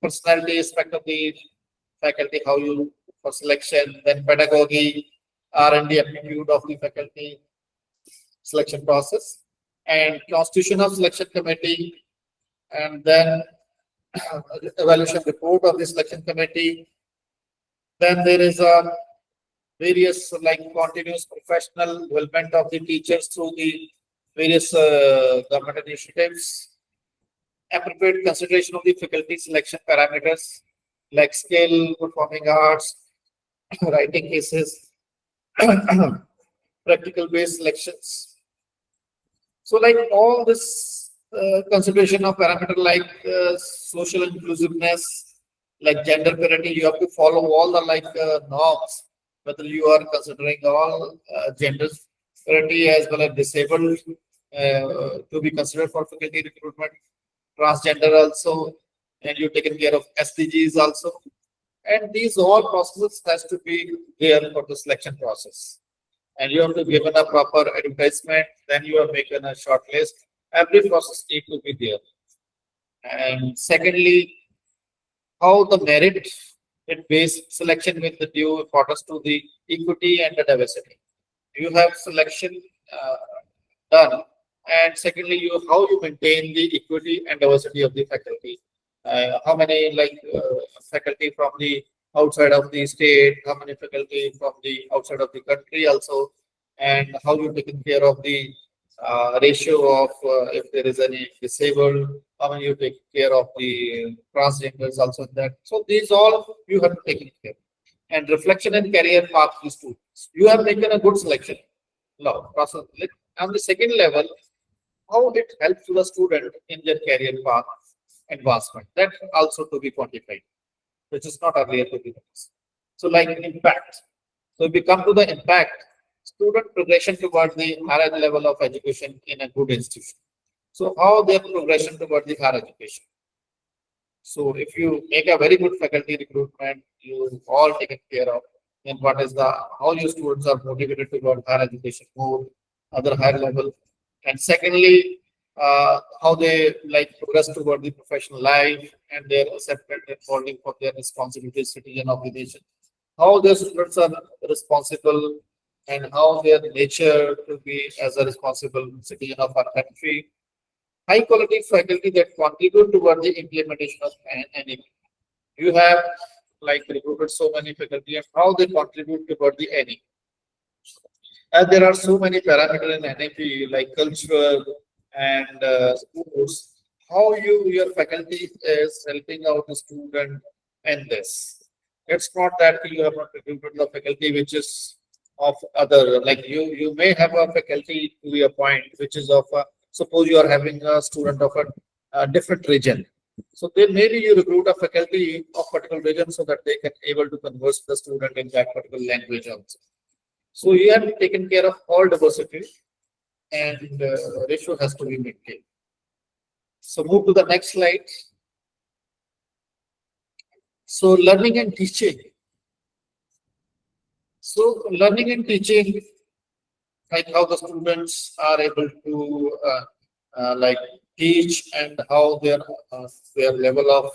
personality aspect of the faculty, how you for selection, then pedagogy, R&D aptitude of the faculty selection process, and constitution of selection committee, and then evaluation report of the selection committee. Then there is a various like continuous professional development of the teachers through the various government initiatives, appropriate consideration of the faculty selection parameters like skill, performing arts, writing cases, practical based selections. So like all this consideration of parameter like social inclusiveness, like gender parity, you have to follow all the like norms, whether you are considering all genders parity as well as disabled to be considered for faculty recruitment, transgender also, and you taken care of SDGs also. And these all processes has to be there for the selection process. And you have to give a proper advertisement, then you are making a short list. Every process need to be there. And secondly, how the merit based selection with the due importance to the equity and the diversity. You have selection done, and secondly, how you maintain the equity and diversity of the faculty. How many like faculty from the outside of the state, how many faculty from the outside of the country also, and how you taking care of the ratio of if there is any disabled, how many you take care of the transgenders also in that. So these all you have taken care. And reflection and career path to students. You have taken a good selection. Now, process. On the second level, how it helps to the student in their career path advancement. That also to be quantified, which is not earlier to be done. So like impact. So if we come to the impact, student progression toward the higher level of education in a good institution. So how their progression toward the higher education. So if you make a very good faculty recruitment, you all taken care of, then what is the how your students are motivated toward higher education more, other higher level. And secondly, how they like progress toward the professional life and their acceptance and holding for their responsibilities, citizen of the nation. How their students are responsible and how their nature to be as a responsible citizen of our country. High quality faculty that contribute toward the implementation of NAAC. You have like recruited so many faculty and how they contribute toward the NAAC. And there are so many parameters in NAP like culture and sports. How your faculty is helping out the student in this. It's not that you have not recruited the faculty which is of other like you may have a faculty to a point which is of a, suppose you are having a student of a different region. So then maybe you recruit a faculty of particular region so that they can able to converse with the student in that particular language also. So you have taken care of all diversity and ratio has to be maintained. So move to the next slide. So learning and teaching. So learning and teaching, like how the students are able to like teach and how their level of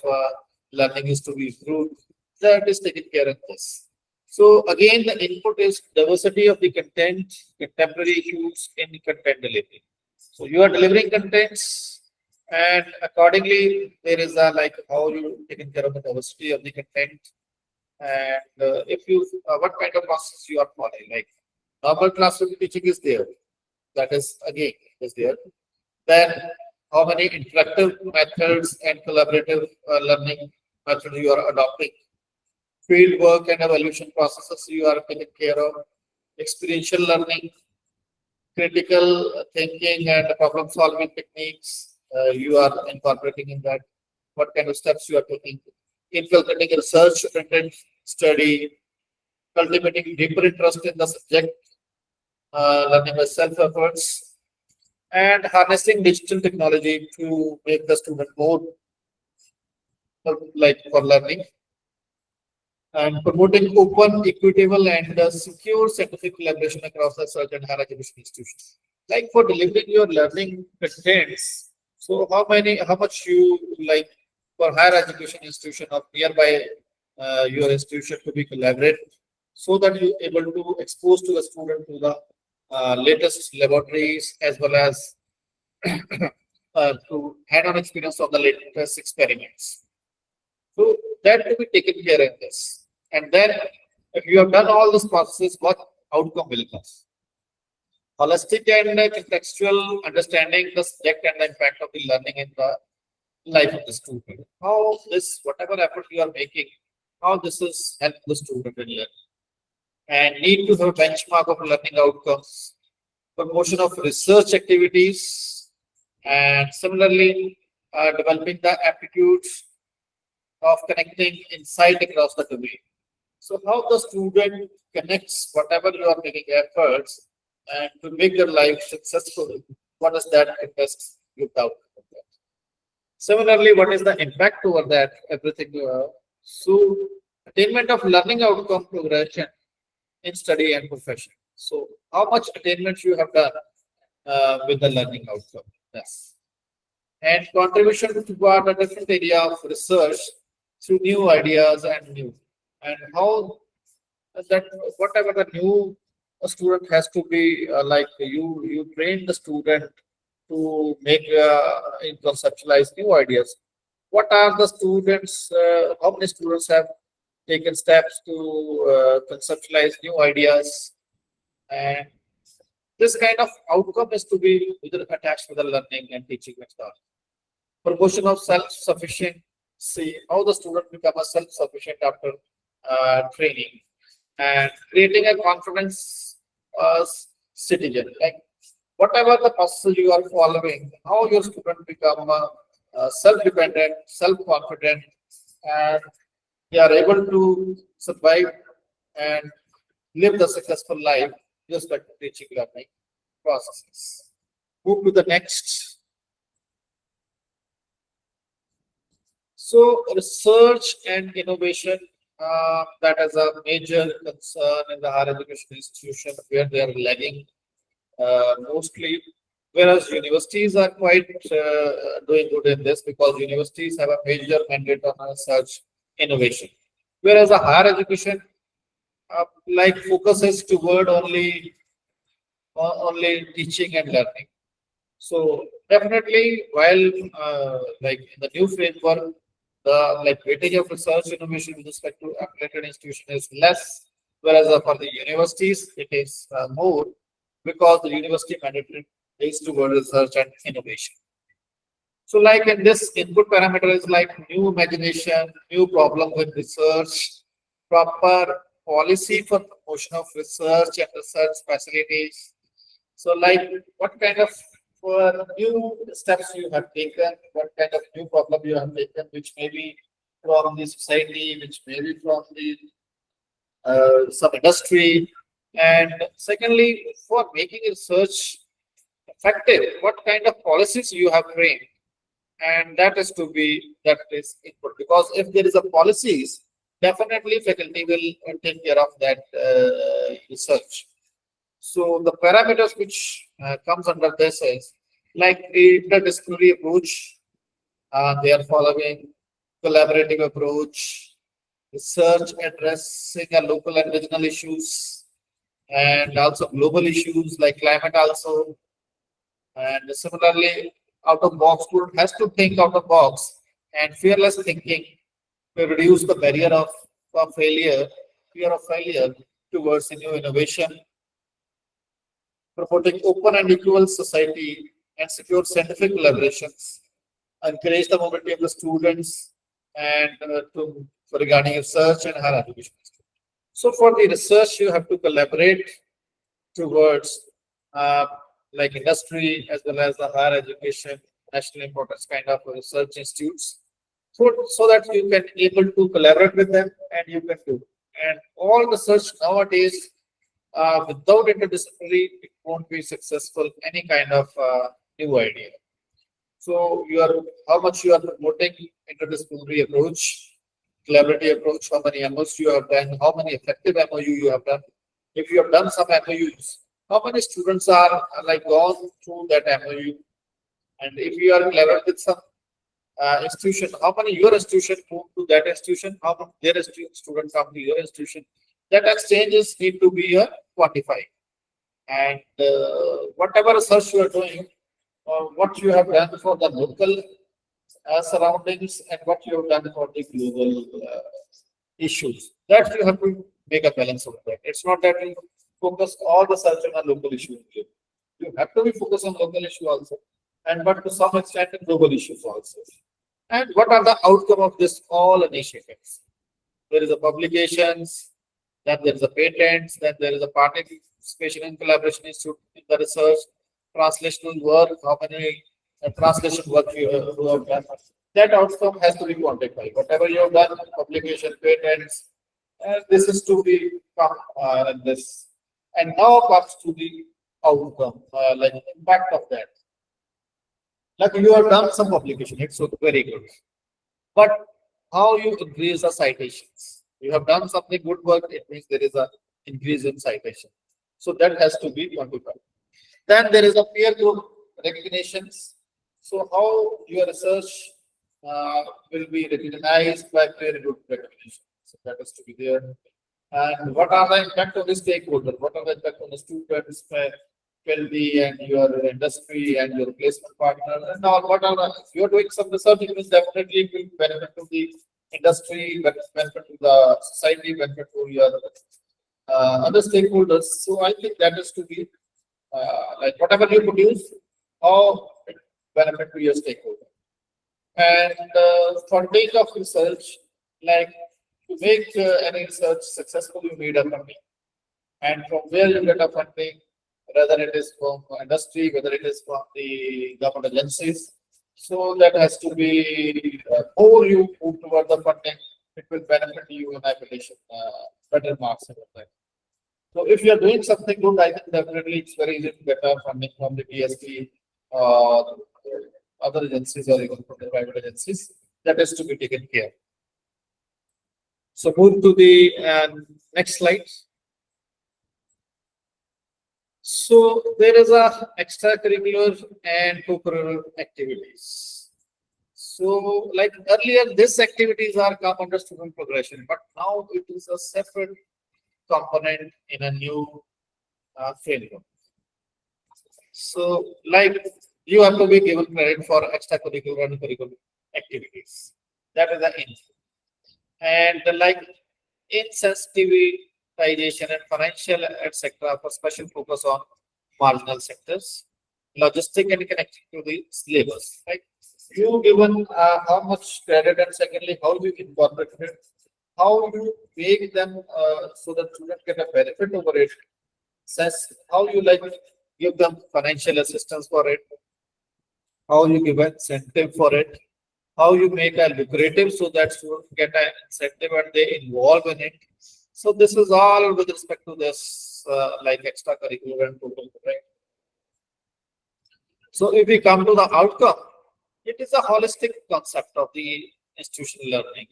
learning is to be improved. That is taken care of this. So again, the input is diversity of the content, contemporary issues in content delivery. So you are delivering contents, and accordingly there is a like how you taking care of the diversity of the content, and if you what kind of process you are following. Like normal classroom teaching is there, that is again is there. Then how many interactive methods and collaborative learning methods you are adopting. Field work and evaluation processes you are taking care of, experiential learning, critical thinking and problem solving techniques you are incorporating in that? What kind of steps you are taking? Inculcating research oriented study, cultivating deeper interest in the subject, learning by self efforts, and harnessing digital technology to make the student more like for learning, and promoting open, equitable, and secure scientific collaboration across the research and higher education institutions. Like for delivering your learning contents, so how much you like for higher education institution of nearby your institution to be collaborate, so that you able to expose to the student to the latest laboratories as well as to hand-on experience of the latest experiments. So that to be taken care in this. And then if you have done all this process, what outcome will come? Holistic and contextual understanding the subject and the impact of the learning in the life of the student. How this, whatever effort you are making, how this is help the student in learning. And need to have benchmark of learning outcomes, promotion of research activities, and similarly developing the aptitudes of connecting insight across the domain. So how the student connects whatever you are making efforts and to make their life successful, what is that interest without that? Similarly, what is the impact over that everything? So attainment of learning outcome progression in study and profession. So how much attainment you have done with the learning outcome? Yes. And contribution to a different area of research through new ideas and how that whatever the new student has to be like you train the student to make conceptualize new ideas. What are the students? How many students have taken steps to conceptualize new ideas? And this kind of outcome is to be attached to the learning and teaching method. Promotion of self-sufficiency, how the student become a self-sufficient after training, and creating a confidence citizen. Like whatever the process you are following, how your student become self-dependent, self-confident, and they are able to survive and live the successful life with respect to teaching learning processes. Move to the next. So research and innovation, that is a major concern in the higher education institution where they are lagging mostly, whereas universities are quite doing good in this because universities have a major mandate on research innovation, whereas a higher education like focuses toward only teaching and learning. So definitely, while like in the new framework, the like weightage of research innovation with respect to accredited institution is less, whereas for the universities it is more because the university mandate is toward research and innovation. So like in this input parameter is like new imagination, new problem with research, proper policy for promotion of research and research facilities. So like what kind of new steps you have taken, what kind of new problem you have taken, which may be from the society, which may be from the some industry. And secondly, for making research effective, what kind of policies you have framed, and that is input, because if there is a policies, definitely faculty will take care of that research. So the parameters which comes under this is like the interdisciplinary approach, they are following collaborative approach, research addressing a local and regional issues, and also global issues like climate also. And similarly, out of box, student has to think out of box, and fearless thinking to reduce the barrier of failure, fear of failure towards a new innovation, promoting open and equal society and secure scientific collaborations, encourage the mobility of the students, and regarding research and higher education. So for the research, you have to collaborate towards like industry as well as the higher education, national importance kind of research institutes. So that you can able to collaborate with them and you can do. And all research nowadays, without interdisciplinary, it won't be successful. Any kind of new idea. So you are how much you are promoting interdisciplinary approach, collaborative approach, how many MOUs you have done, how many effective MOU you have done. If you have done some MOUs, how many students are like gone through that MOU? And if you are collaborating with some institution, how many your institution move to that institution, how many their students come to your institution? That exchanges need to be quantified. And whatever research you are doing, or what you have done for the local surroundings and what you have done for the global issues. That you have to make a balance of that. It's not that you focus all the search on a local issue. You have to be focused on local issue also, and but to some extent global issues also. And what are the outcome of this all initiatives? There is a publications, then there is a patents, then there is a participation in collaboration institute in the research, translational work, how many translation work you have done. That outcome has to be quantified. Whatever you have done, publication, patents, this is to be this. And now comes to the outcome, like impact of that. Like you have done some publication, it's so very good. But how you increase the citations? You have done something good work, it means there is a increase in citation. So that has to be quantified. Then there is a peer group recognitions. So how your research will be recognized by peer group recognition. So that is to be there. And what are the impact on the stakeholder? What are the impact on the students, faculty, and your industry and your placement partner? And all what are the, if you are doing some research, it means definitely it will benefit to the industry, benefit to the society, benefit to your other stakeholders. So I think that is to be like whatever you produce, how it benefit to your stakeholder. And funding of research, like to make any research successful, you need a funding. And from where you get a funding, whether it is from industry, whether it is from the government agencies. So that has to be more you move toward the funding, it will benefit you in application, better marks and all that. So if you are doing something good, I think definitely it's very easy to get a funding from the PSP or other agencies or even from the private agencies. That is to be taken care. So move to the next slide. So there is a extracurricular and co-curricular activities. So like earlier, these activities are come under student progression, but now it is a separate component in a new framework. So like you have to be given credit for extracurricular and curricular activities. That is the in. And like insensitization and financial etc. for special focus on marginal sectors, logistic and connecting to the syllabus. Like you given how much credit, and secondly how you incorporate it, how you make them so that students get a benefit over it. Says how you like give them financial assistance for it, how you give an incentive for it, how you make a lucrative so that students get an incentive and they involve in it. So this is all with respect to this like extracurricular and total, right? So if we come to the outcome, it is a holistic concept of the institutional learning.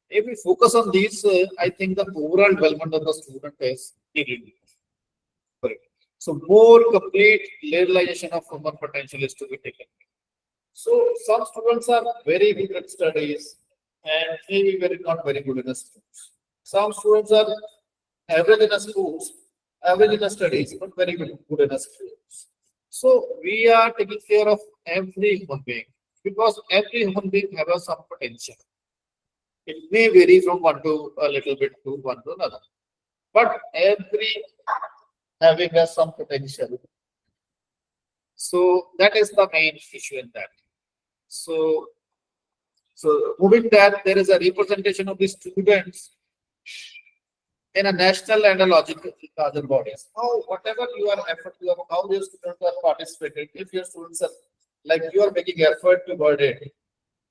If we focus on these, I think the overall development of the student is needed. So more complete realization of human potential is to be taken. So some students are very good at studies and maybe not very good in the schools. Some students are average in the schools, average in the studies, but very good in the schools. So we are taking care of every human being because every human being has some potential. It may vary from one to a little bit to one to another, but every having has some potential. So that is the main issue in that. So moving that, there is a representation of the students in a national and a logical other bodies. How whatever your effort, how your students are participating, if your students are like you are making effort toward it,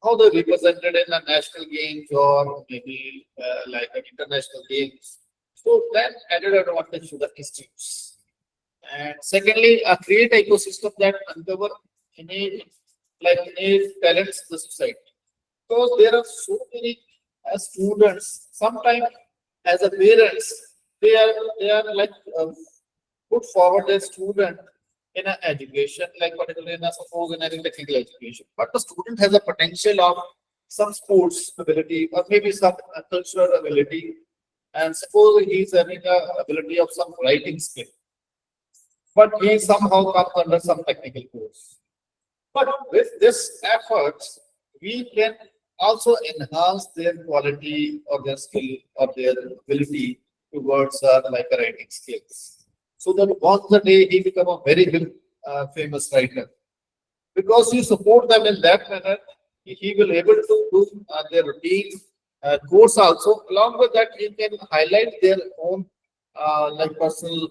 how they represented in a national games or maybe like an international games. So that added advantage to the institutes. And secondly, create ecosystem that uncover innate innate talents in the society. Because there are so many students. Sometimes as a parents, they are like put forward their student in an education, like particularly in a suppose in any technical education. But the student has a potential of some sports ability or maybe some cultural ability, and suppose he's having a ability of some writing skill, but he somehow comes under some technical course. But with this efforts, we can also enhance their quality or their skill or their ability towards like writing skills. So that once a day he become a very big famous writer. Because you support them in that manner, he will able to do their routine course also. Along with that, he can highlight their own like personal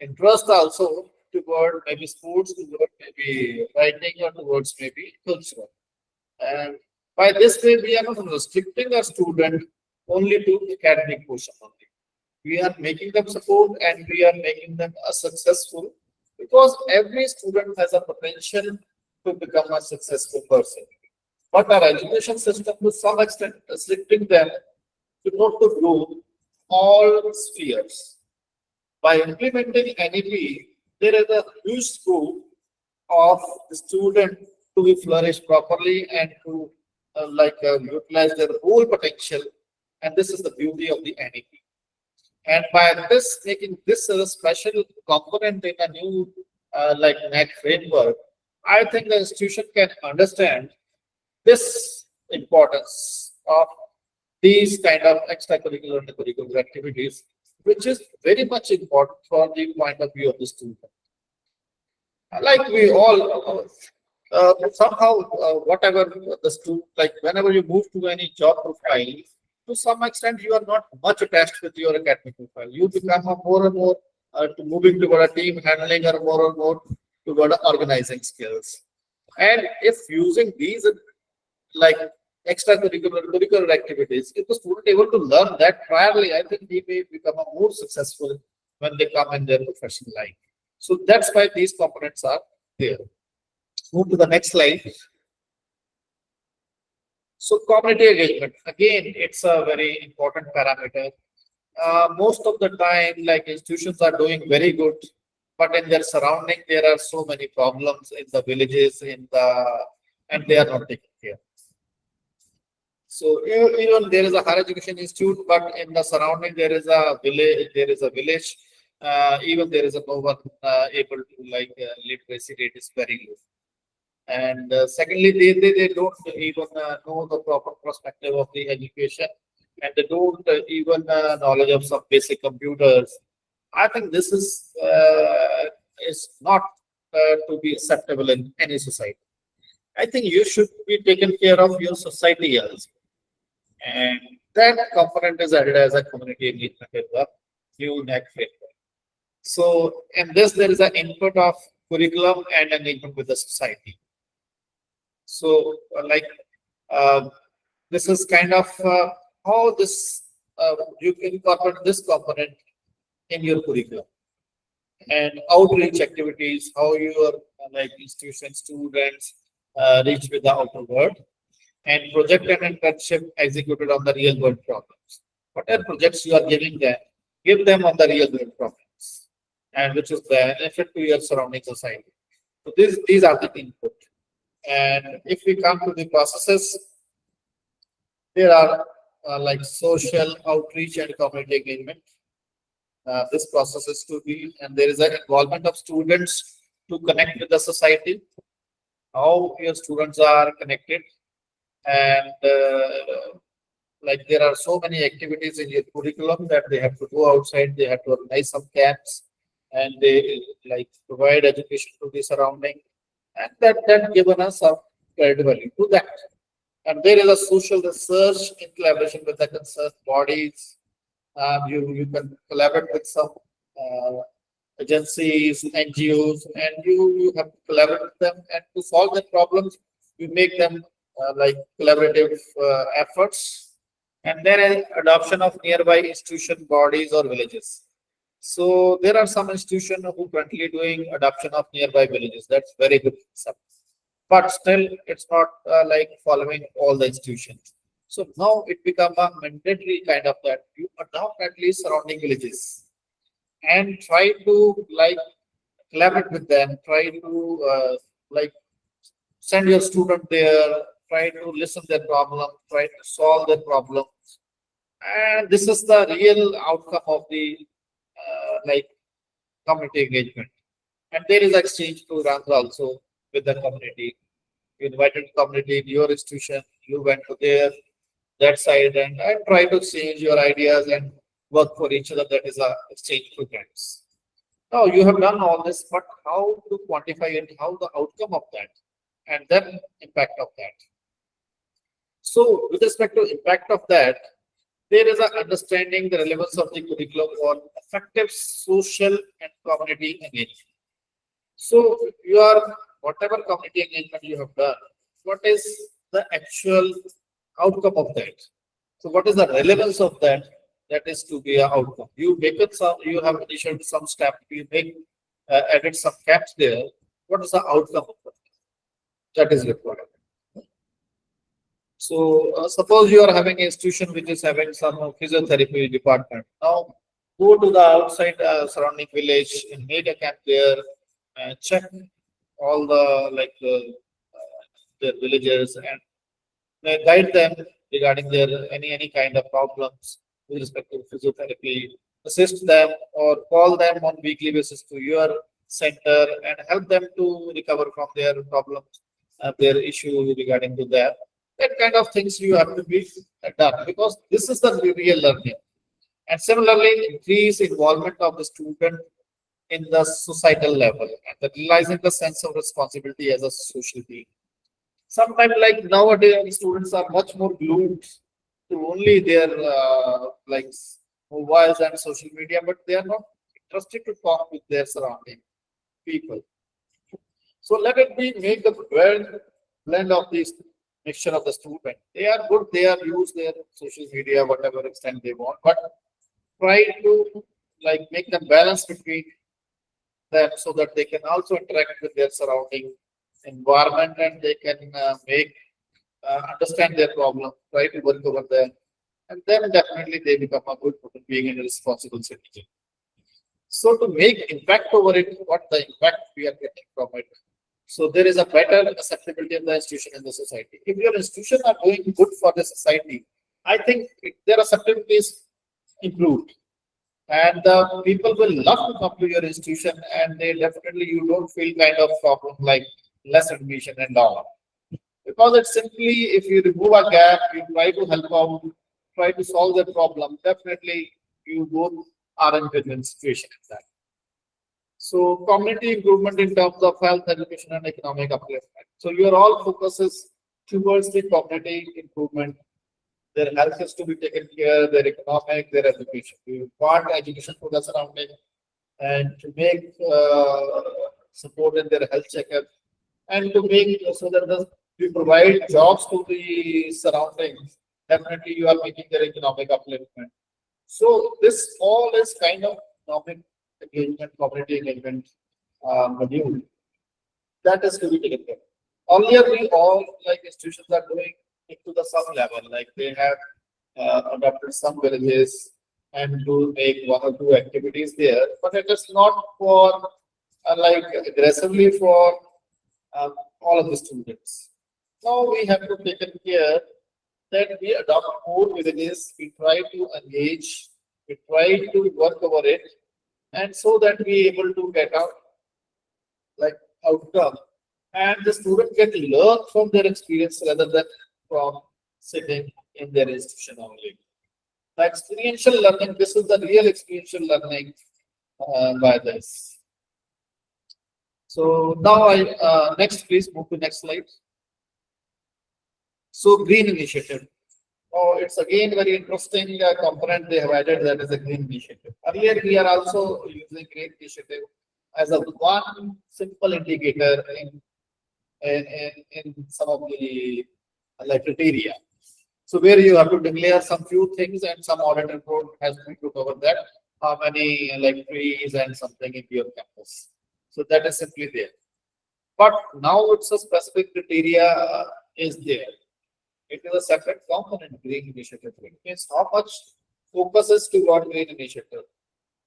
interest also toward maybe sports, toward maybe writing, or towards maybe culture. And by this way, we are not restricting a student only to academic portion only. We are making them support and we are making them a successful because every student has a potential to become a successful person. But our education system, to some extent, restricting them to not to do all spheres. By implementing NEP, there is a huge scope of the student to be flourished properly and to utilize their whole potential. And this is the beauty of the NEP. And by this making this a special component in a new NAAC framework, I think the institution can understand this importance of these kind of extracurricular and curricular activities, which is very much important from the point of view of the student. Like we all somehow whatever the student, like whenever you move to any job profile, to some extent you are not much attached with your academic profile. You become a more and more to moving toward a team handling or more and more toward organizing skills. And if using these like extracurricular curricular activities, if the student able to learn that priorly, I think he may become a more successful when they come in their professional life. So that's why these components are there. Move to the next slide. So community engagement, again, it's a very important parameter. Most of the time, like institutions are doing very good, but in their surrounding, there are so many problems in the villages, and they are not taken care. So even there is a higher education institute, but in the surrounding there is a village. Even there is a no one able to literacy rate is very low. And secondly, they don't even know the proper perspective of the education, and they don't even knowledge of some basic computers. I think this is not to be acceptable in any society. I think you should be taken care of your society also. And that component is added as a community engagement in the new NAAC framework. So in this, there is an input of curriculum and engagement with the society. So this is kind of how this you can incorporate this component in your curriculum. And outreach activities, how your institution students reach with the outer world, and project and internship executed on the real world problems. Whatever projects you are giving them, give them on the real world problems, and which is the benefit to your surrounding society. So these are the input. And if we come to the processes, there are social outreach and community engagement. This process is to be, and there is an involvement of students to connect with the society, how your students are connected, and there are so many activities in your curriculum that they have to go outside, they have to organize some camps, and they provide education to the surrounding, and that given us some credibility to that. And there is a social research in collaboration with the concerned bodies, You can collaborate with some agencies, NGOs, and you have to collaborate with them, and to solve the problems, you make them like collaborative efforts. And then adoption of nearby institution, bodies, or villages. So there are some institutions who currently doing adoption of nearby villages. That's very good concept. But still, it's not like following all the institutions. So now it become a mandatory kind of that you adopt at least surrounding villages and try to like collaborate with them, try to like send your student there, try to listen their problem, try to solve their problem. And this is the real outcome of the like community engagement. And there is exchange programs also with the community. You invited community in your institution, you went to their that side and try to exchange your ideas and work for each other. That is a exchange programs. Now you have done all this, but how to quantify it, how the outcome of that, and then impact of that. So with respect to impact of that, there is an understanding the relevance of the curriculum for effective social and community engagement. So your whatever community engagement you have done, what is the actual outcome of that? So what is the relevance of that? That is to be an outcome. You make it some, you have initiated some step, you make added some caps there. What is the outcome of that? That is required. So suppose you are having an institution which is having some physiotherapy department. Now go to the outside surrounding village and make a camp there and check all the like their villagers and guide them regarding their any kind of problems with respect to physiotherapy, assist them or call them on weekly basis to your center and help them to recover from their problems, their issue regarding to that. That kind of things you have to be done because this is the real learning. And similarly, increase involvement of the student in the societal level and realizing the sense of responsibility as a social being. Sometimes, like nowadays, students are much more glued to only their like mobiles and social media, but they are not interested to talk with their surrounding people. So let it be make the blend of these mixture of the student. They are good, they are use their social media whatever extent they want, but try to like make the balance between them so that they can also interact with their surrounding environment and they can make understand their problem, try to work over them, and then definitely they become a good human being and a responsible citizen. So to make impact over it, what the impact we are getting from it. So there is a better acceptability of the institution in the society. If your institution are doing good for the society, I think their acceptability is improved. And people will love to come to your institution and they definitely you don't feel kind of problem like less admission and all. Because it's simply if you remove a gap, you try to help out, try to solve the problem, definitely you both are in win-win situation in that. So community improvement in terms of health, education, and economic upliftment. So your all focuses towards the community improvement. Their health is to be taken care, their economic, their education. You want education for the surrounding and to make support in their health checkup and to make so that you provide jobs to the surroundings. Definitely you are making their economic upliftment. So this all is kind of economic engagement, community engagement module that is to be taken care. Earlier, we all like institutions are doing it to the some level, like they have adopted some villages and do make one or two activities there, but it is not for like aggressively for all of the students. Now we have to take care that we adopt more villages, we try to engage, we try to work over it, and so that we able to get out like outcome and the student can learn from their experience rather than from sitting in their institution only. The experiential learning, this is the real experiential learning by this. So now next please move to next slide. So green initiative. Oh, it's again very interesting component they have added, that is a green initiative. Earlier, we are also using green initiative as a one simple indicator in some of the like criteria. So where you have to declare some few things and some audit report has to cover that, how many like trees and something in your campus. So that is simply there. But now it's a specific criteria is there. It is a separate component, green initiative. It means how much focus is toward green initiative.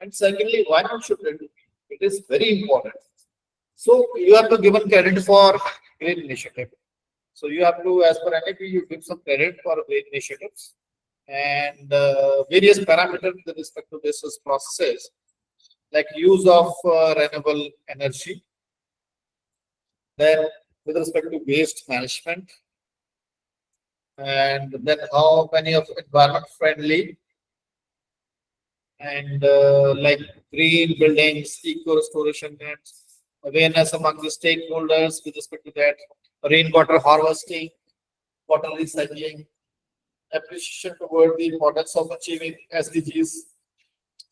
And secondly, why not should it be? It is very important. So you have to given credit for green initiative. So you have to, as per NAP, you give some credit for green initiatives and various parameters with respect to this processes, like use of renewable energy, then with respect to waste management, and then how many of environment friendly and like green buildings, eco restoration nets, awareness among the stakeholders with respect to that, rainwater harvesting, water recycling, appreciation toward the importance of achieving SDGs,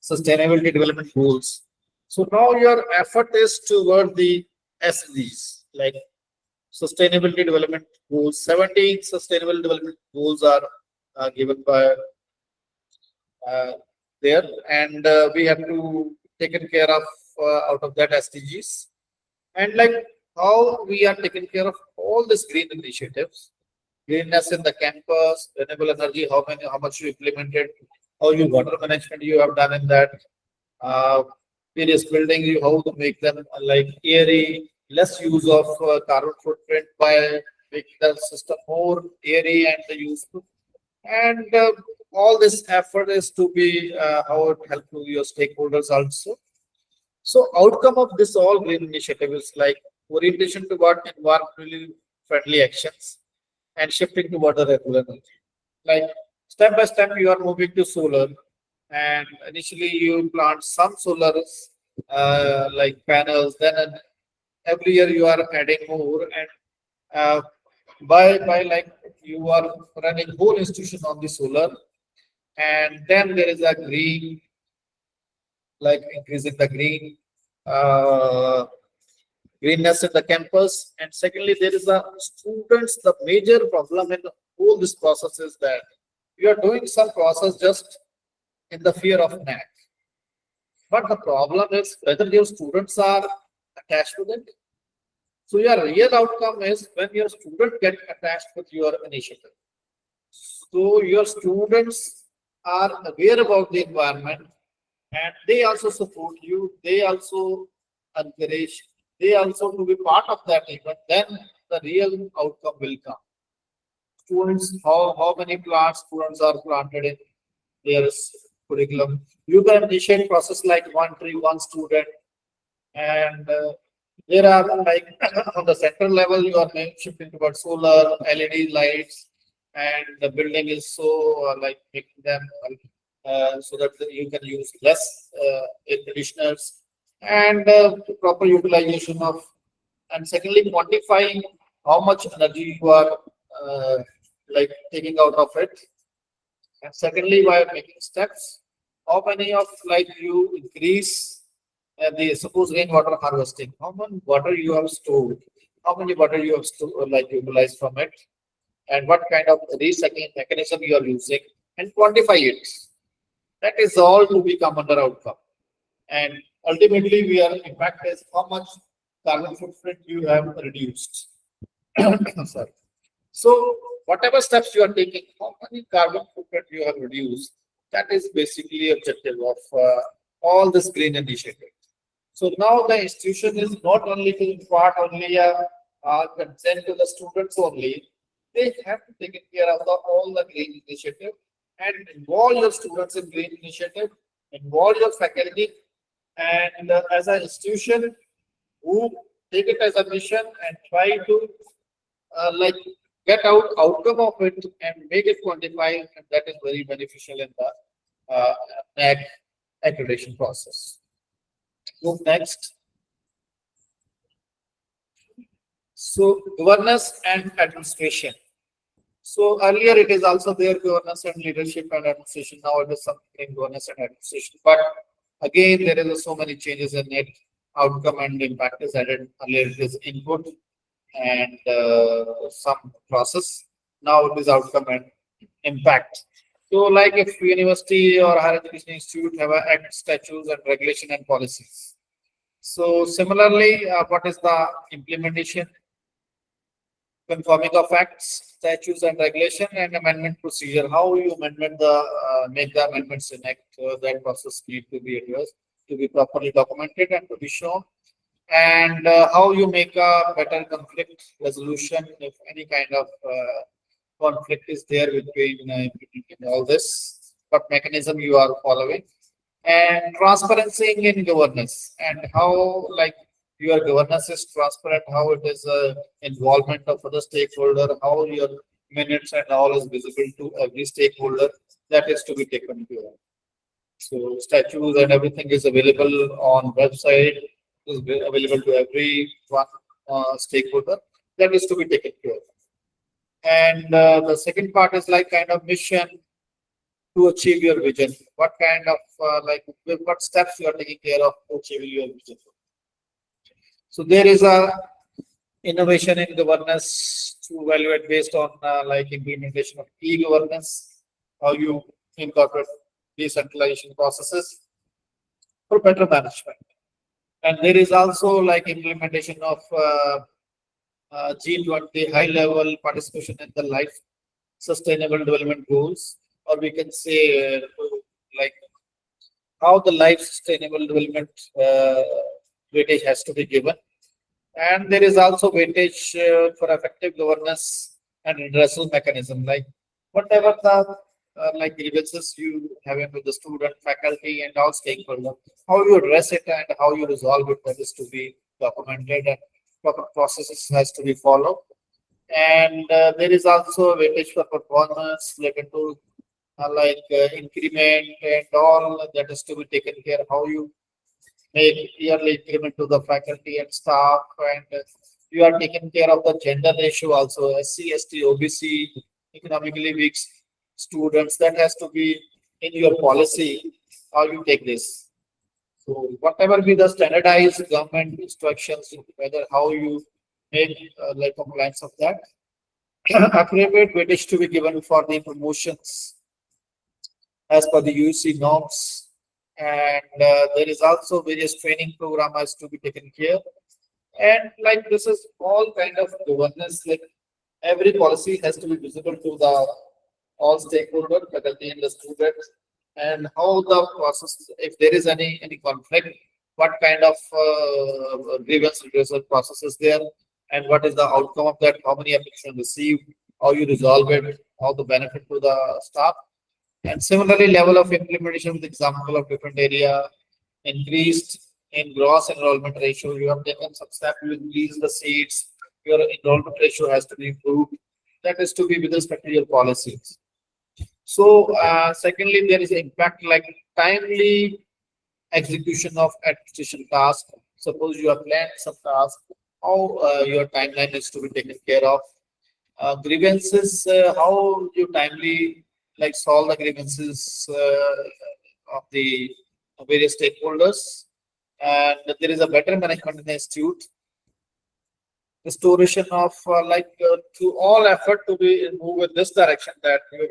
sustainability development goals. So now your effort is toward the SDGs, like sustainability development goals. 17 sustainable development goals are given by uh, there, and we have to taken care of out of that SDGs, and like how we are taking care of all these green initiatives, greenness in the campus, renewable energy, how much you implemented, how you water management you have done in that, uh, various buildings, how to make them like airy, less use of carbon footprint by making the system more airy and useful. And all this effort is to be how it help to your stakeholders also. So outcome of this all green initiative is like orientation toward environmentally friendly actions and shifting toward the renewable energy. Like step by step, you are moving to solar, and initially you plant some solar like panels. Then every year you are adding more, and by like you are running whole institution on the solar, and then there is a green, like increasing the green. Greenness in the campus, and secondly there is a students, the major problem in all this process is that you are doing some process just in the fear of NAAC, but the problem is whether your students are attached to it. So your real outcome is when your student get attached with your initiative, so your students are aware about the environment and they also support you, they also encourage, they also to be part of that event, then the real outcome will come. Students, how many plants students are planted in their curriculum. You can initiate process like one tree, one student, and there are like on the central level, you are shifting towards solar, LED lights, and the building is so like making them so that you can use less air conditioners and proper utilization of, and secondly quantifying how much energy you are uh, like taking out of it, and secondly by making steps, how many of like you increase the suppose rainwater harvesting, how much water you have stored, how many water you have like utilized from it, and what kind of recycling mechanism you are using, and quantify it. That is all to become under outcome. And ultimately, we are impact is how much carbon footprint you have reduced. Sorry. So whatever steps you are taking, how many carbon footprint you have reduced, that is basically objective of all this green initiative. So now the institution is not only to impart only a consent to the students only, they have to take care of all the green initiative and involve your students in green initiative, involve your faculty, and as an institution who take it as a mission and try to like get out outcome of it and make it quantified, and that is very beneficial in the NAAC accreditation process. Move next. So governance and administration. So earlier it is also there governance and leadership and administration. Now it is something governance and administration. But again, there is so many changes in it. Outcome and impact is added. Earlier it is input and some process. Now it is outcome and impact. So like if university or higher education institute have a act, statutes and regulation and policies. So similarly, what is the implementation? Conforming of acts, statutes and regulation and amendment procedure. How you amendment the make the amendments in act, that process need to be addressed, to be properly documented and to be shown. And how you make a better conflict resolution if any kind of conflict is there between all this, what mechanism you are following, and transparency in governance and how like your governance is transparent, how it is involvement of other stakeholder, how your minutes and all is visible to every stakeholder, that is to be taken care of. So statutes and everything is available on website, is available to every one stakeholder, that is to be taken care of. And the second part is like kind of mission to achieve your vision. What kind of what steps you are taking care of to achieve your vision? So there is a innovation in governance to evaluate based on like implementation of e-governance, how you incorporate decentralization processes for better management. And there is also like implementation of G20 high level participation in the life sustainable development goals, or we can say like how the life sustainable development weightage has to be given. And there is also weightage for effective governance and redressal mechanism, like whatever the like grievances you have with the student, faculty, and all stakeholders, how you address it and how you resolve it, that is to be documented and proper processes has to be followed. And there is also a weightage for performance related to increment and all, that is to be taken care. How you make yearly increment to the faculty and staff, and you are taking care of the gender ratio also, SC, ST, OBC, economically weak students, that has to be in your policy, how you take this. So whatever be the standardized government instructions, whether how you make like compliance of that. Appropriate weightage to be given for the promotions as per the UC norms, and there is also various training program has to be taken care. And like this is all kind of governance, like every policy has to be visible to the all stakeholders, faculty and the students, and how the process, if there is any conflict, what kind of grievance redressal process is there, and what is the outcome of that, how many applications received, how you resolve it, how the benefit to the staff. And similarly, level of implementation with example of different area, increased in gross enrollment ratio, you have taken some step, you increase the seats, your enrollment ratio has to be improved, that is to be with respect to your policies. So secondly, there is impact like timely execution of administration tasks. Suppose you have planned some task, how your timeline is to be taken care of. Grievances, how you timely like solve the grievances of the various stakeholders. And there is a better management in the institute. Restoration of to all effort to be move in this direction, that your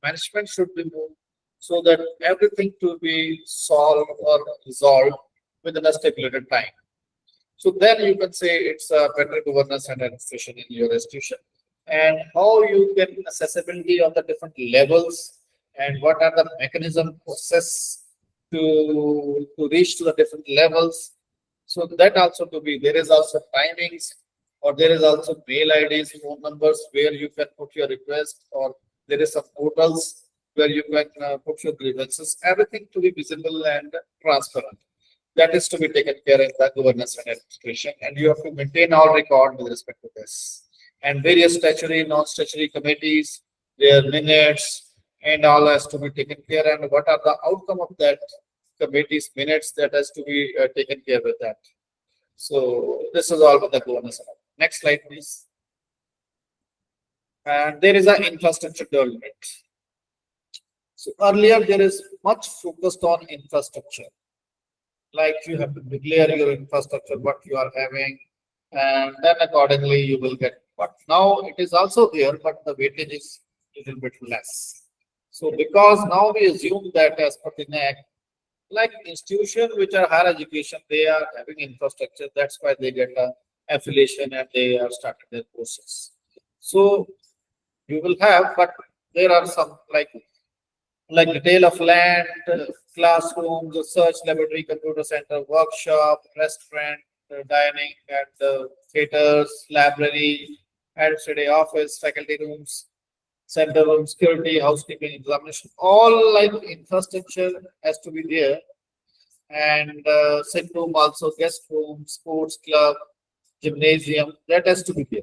management should be moved so that everything to be solved or resolved within a stipulated time. So then you can say it's a better governance and administration in your institution. And how you get accessibility of the different levels, and what are the mechanism process to reach to the different levels. So that also to be, there is also timings, or there is also mail IDs, phone numbers where you can put your request, or there is some portals where you can put your grievances, everything to be visible and transparent. That is to be taken care of in the governance and administration, and you have to maintain all record with respect to this. And various statutory, non-statutory committees, their minutes, and all has to be taken care. And what are the outcome of that committee's minutes, that has to be taken care with that. So this is all with the governance. Next slide, please. And there is an infrastructure development. So earlier there is much focused on infrastructure. Like you have to declare your infrastructure, what you are having, and then accordingly you will get. But now it is also there, but the weightage is a little bit less. So because now we assume that as per the NAAC, like institutions which are higher education, they are having infrastructure. That's why they get a affiliation and they are starting their courses. So you will have, but there are some like detail of land, classrooms, research laboratory, computer center, workshop, restaurant, dining, and theaters, library, administrative office, faculty rooms, center room, security, housekeeping, examination, all like infrastructure has to be there. And sit room also, guest room, sports club, gymnasium, that has to be there.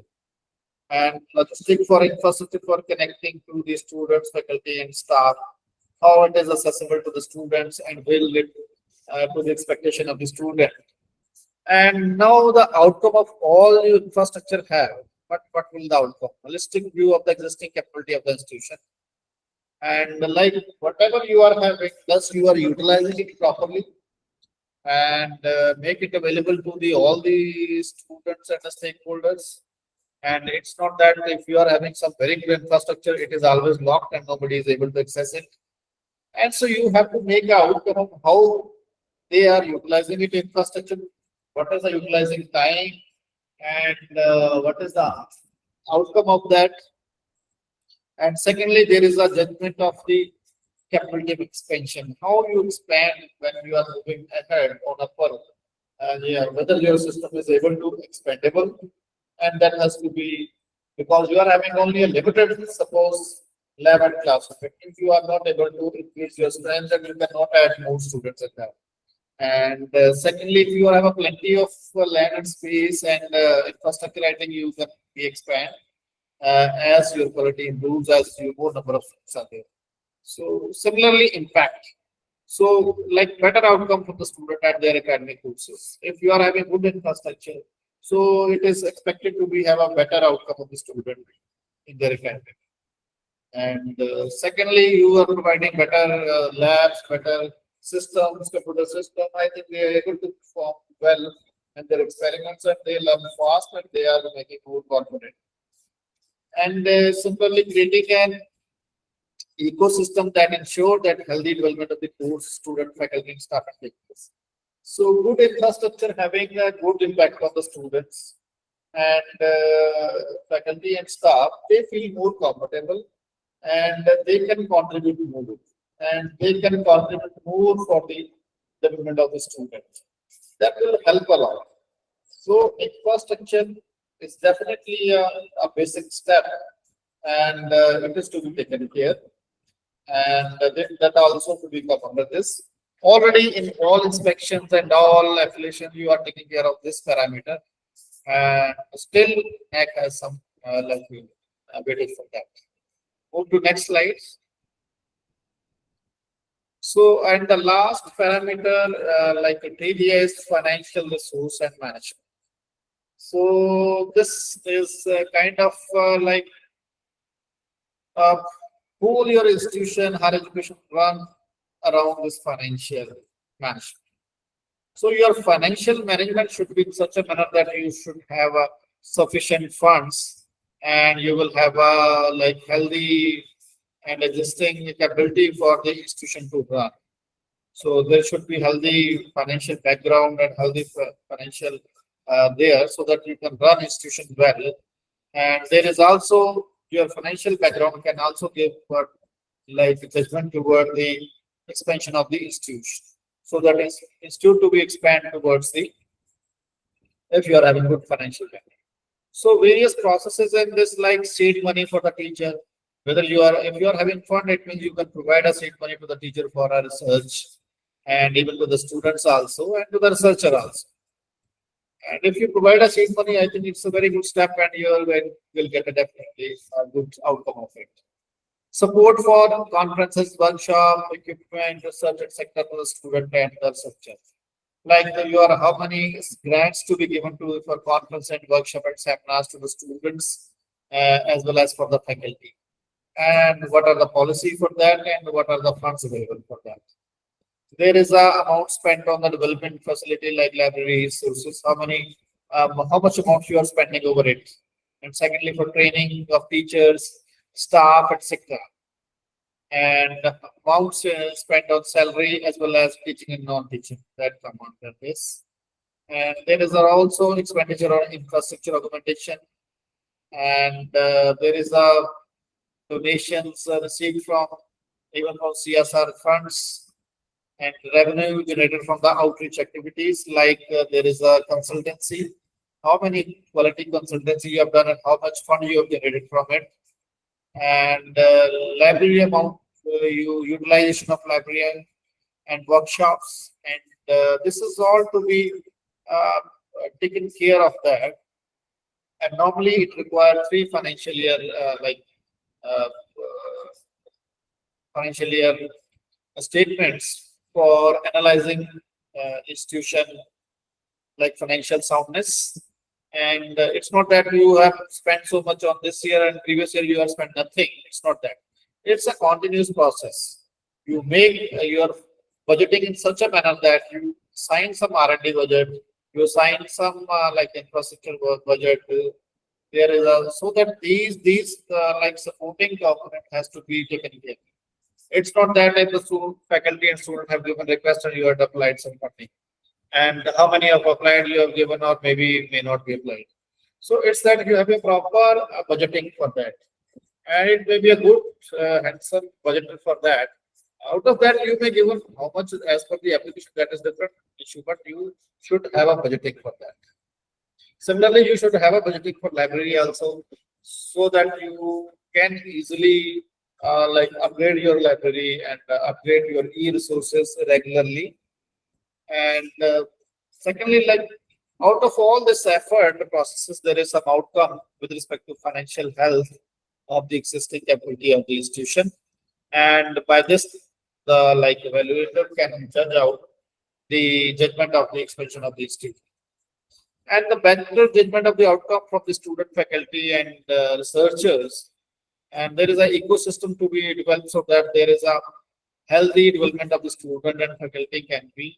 And logistic for infrastructure for connecting to the students, faculty, and staff, how it is accessible to the students and will it to the expectation of the student. And now the outcome of all your infrastructure have, but what will the outcome? Holistic view of the existing capability of the institution. And like whatever you are having, thus you are utilizing it properly and make it available to the all the students and the stakeholders. And it's not that if you are having some very good infrastructure, it is always locked and nobody is able to access it. And so you have to make a outcome of how they are utilizing it infrastructure, what is the utilizing time, and what is the outcome of that. And secondly, there is a judgment of the capability of expansion. How you expand when you are moving ahead on a per, yeah, whether your system is able to expandable, and that has to be because you are having only a limited, suppose, lab and classroom. If you are not able to increase your strength, then you cannot add more students in that. And secondly, if you have a plenty of land and space and infrastructure, I think you can be expand as your quality improves, as your more number of students are there. So similarly, impact. So like better outcome for the student at their academic courses. If you are having good infrastructure, so it is expected to be have a better outcome of the student in their academic. And secondly, you are providing better labs, better systems, computer system. I think they are able to perform well in their experiments and they learn fast and they are making more confident. And similarly, creating an ecosystem that ensure that healthy development of the course, student, faculty, and staff take place. So good infrastructure having a good impact on the students and faculty and staff, they feel more comfortable and they can contribute more and they can contribute more for the development of the student. That will help a lot. So infrastructure is definitely a basic step and it is to be taken care. And that also to be covered under this. Already in all inspections and all affiliations, you are taking care of this parameter. And still, NAAC has some weightage for that. Move to next slide. So, and the last parameter, like TDA, is financial resource and management. So, this is kind of like whole your institution, higher education run around this financial management. So your financial management should be in such a manner that you should have sufficient funds and you will have a like healthy and existing capability for the institution to run. So there should be healthy financial background and healthy financial there so that you can run institution well. And there is also your financial background can also give like judgment toward the expansion of the institution. So that is institute to be expanded towards the if you are having good financial background. So various processes in this like seed money for the teacher. Whether you are if you are having fund, it means you can provide a seed money to the teacher for a research and even to the students also and to the researcher also. And if you provide a seed money, I think it's a very good step and you will get a definitely a good outcome of it. Support for conferences, workshop, equipment, research, etc. to the student and the researcher. Like how many grants to be given to for conference and workshop and seminars to the students as well as for the faculty. And what are the policy for that, and what are the funds available for that? There is a amount spent on the development facility like libraries, sources, how much amount you are spending over it. And secondly, for training of teachers, staff, etc. And amounts spent on salary as well as teaching and non-teaching, that come under this. And there is also expenditure on infrastructure augmentation, and there is a donations received from even from CSR funds, and revenue generated from the outreach activities, like there is a consultancy, how many quality consultancy you have done and how much fund you have generated from it, and library amount, utilization of library and workshops, and this is all to be uh, taken care of that. And normally it requires 3 financial year uh, financial year statements for analyzing institution like financial soundness. And it's not that you have spent so much on this year and previous year you have spent nothing. It's not that. It's a continuous process. You make your budgeting in such a manner that you sign some R&D budget, you sign some like infrastructure work budget. There is a, so that these like supporting component has to be taken care. It's not that if the student, faculty and student have given request and you have applied some funding, and how many have applied you have given or maybe may not be applied. So it's that you have a proper budgeting for that, and it may be a good handsome budget for that. Out of that, you may given how much as per the application, that is different issue, but you should have a budgeting for that. Similarly, you should have a budgeting for library also, so that you can easily like upgrade your library and upgrade your e-resources regularly. And secondly, like out of all this effort, the processes, there is some outcome with respect to financial health of the existing capability of the institution. And by this, the like evaluator can judge out the judgment of the expansion of the institution. And the better judgment of the outcome from the student, faculty, and researchers. And there is an ecosystem to be developed so that there is a healthy development of the student and faculty can be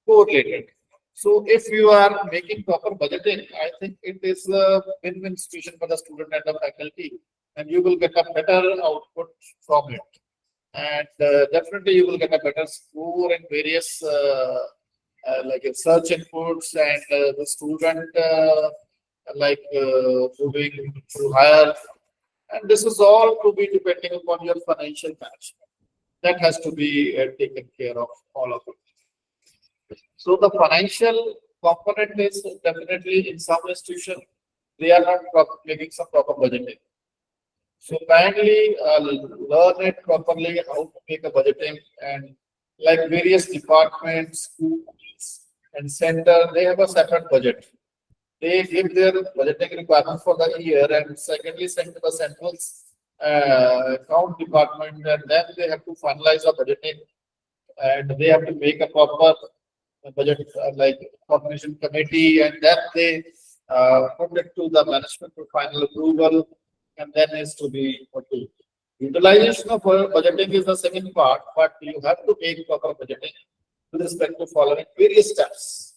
correlated. So if you are making proper budgeting, I think it is a win-win situation for the student and the faculty, and you will get a better output from it. And definitely you will get a better score in various like search inputs, and the student moving through higher. And this is all to be depending upon your financial management. That has to be taken care of, all of it. So the financial component is definitely in some institution, they are not making some proper budgeting. So kindly learn it properly how to make a budgeting, and like various departments, schools, and center, they have a separate budget. They give their budgeting requirement for the year, and secondly send to the central account department, and then they have to finalize a budgeting, and they have to make a proper budget like coordination committee, and then they put it to the management for final approval, and then is to be put to. Utilization of budgeting is the second part, but you have to make proper budgeting with respect to following various steps,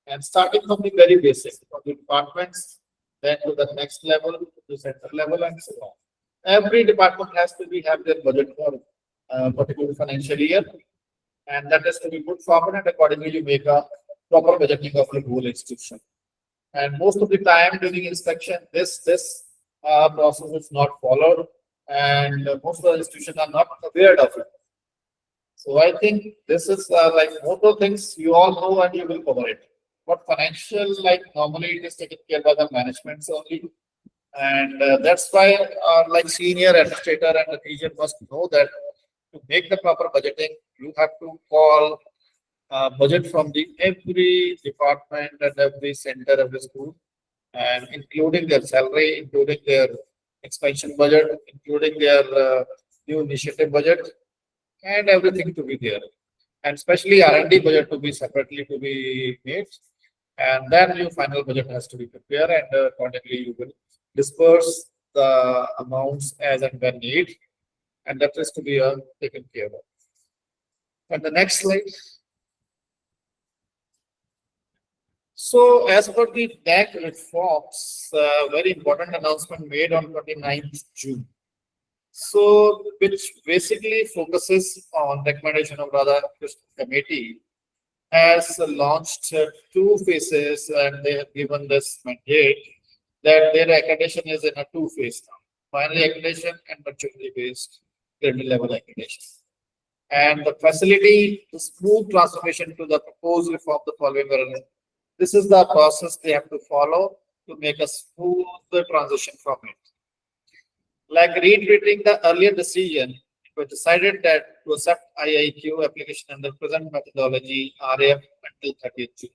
and starting from the very basic, from the departments, then to the next level, to center level, and so on. Every department has to have their budget for particular financial year, and that is to be put forward, and accordingly you make a proper budgeting of the whole institution. And most of the time during inspection, this process is not followed, and most of the institutions are not aware of it. So I think this is like most of things you all know and you will cover it. But financial, like normally it is taken care by the management only, and that's why like senior administrator and the teacher must know that to make the proper budgeting, you have to call budget from the every department and every center of the school, and including their salary, including their expansion budget, including their new initiative budget, and everything to be there. And especially R&D budget to be separately to be made. And then your final budget has to be prepared, and accordingly you will disperse the amounts as and when need, and that is to be taken care of. And the next slide. So, as per the NAAC reforms, very important announcement made on 29th June. So, which basically focuses on recommendation of Radha Krishna Committee, has launched two phases, and they have given this mandate that their accreditation is in a two-phase now: final accreditation and maturity-based credit level accreditation. And the facility to smooth transformation to the proposed reform the following are. This is the process they have to follow to make a smooth transition from it. Like reiterating the earlier decision, it was decided that to accept IIQ application under present methodology RAF until 30th June.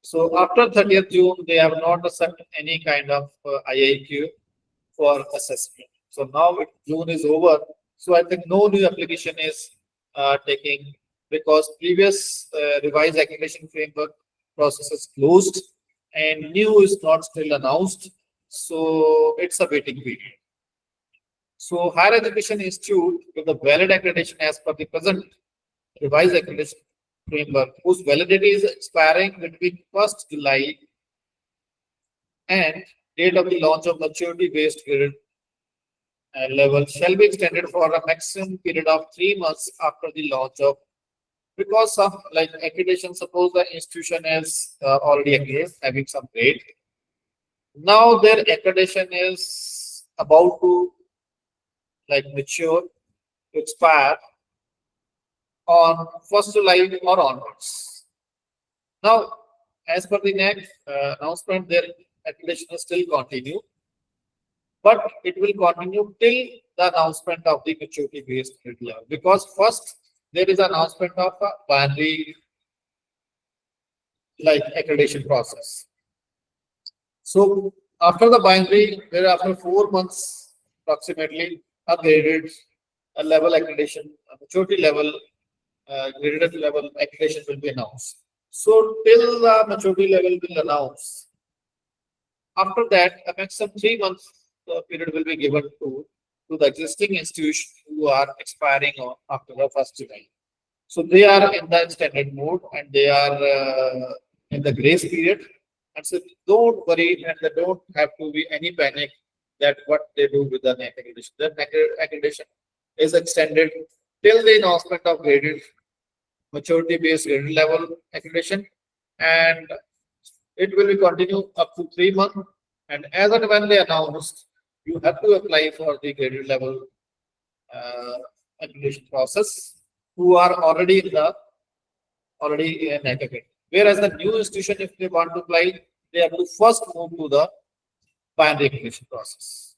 So after 30th June, they have not accepted any kind of IIQ for assessment. So now June is over. So I think no new application is taking, because previous revised accreditation framework process is closed and new is not still announced. So it's a waiting period. So higher education institute with the valid accreditation as per the present revised accreditation framework, whose validity is expiring between 1st July and date of the launch of maturity-based graded level, shall be extended for a maximum period of 3 months after the launch of, because some like accreditation, suppose the institution is already accredited, having some grade. Now their accreditation is about to mature, to expire on 1st July or onwards. Now, as per the NAAC announcement, their accreditation will still continue, but it will continue till the announcement of the maturity-based credit level. Because first there is an announcement of a binary accreditation process. So after the binary, after 4 months approximately, a graded level accreditation, a maturity level graded level accreditation will be announced. So till the maturity level will announce. After that, a maximum 3 months period will be given to the existing institutions who are expiring after the 1st July. So they are in the extended mode and they are in the grace period. And so don't worry, and there don't have to be any panic that what they do with the NAAC accreditation. The NAAC accreditation is extended till the announcement of graded maturity-based graded level accreditation, and it will be continue up to 3 months. And as and when they announced, you have to apply for the graded level accreditation process, who are already in NAAC accreditation. Whereas the new institution, if they want to apply, they have to first move to the binary accreditation process.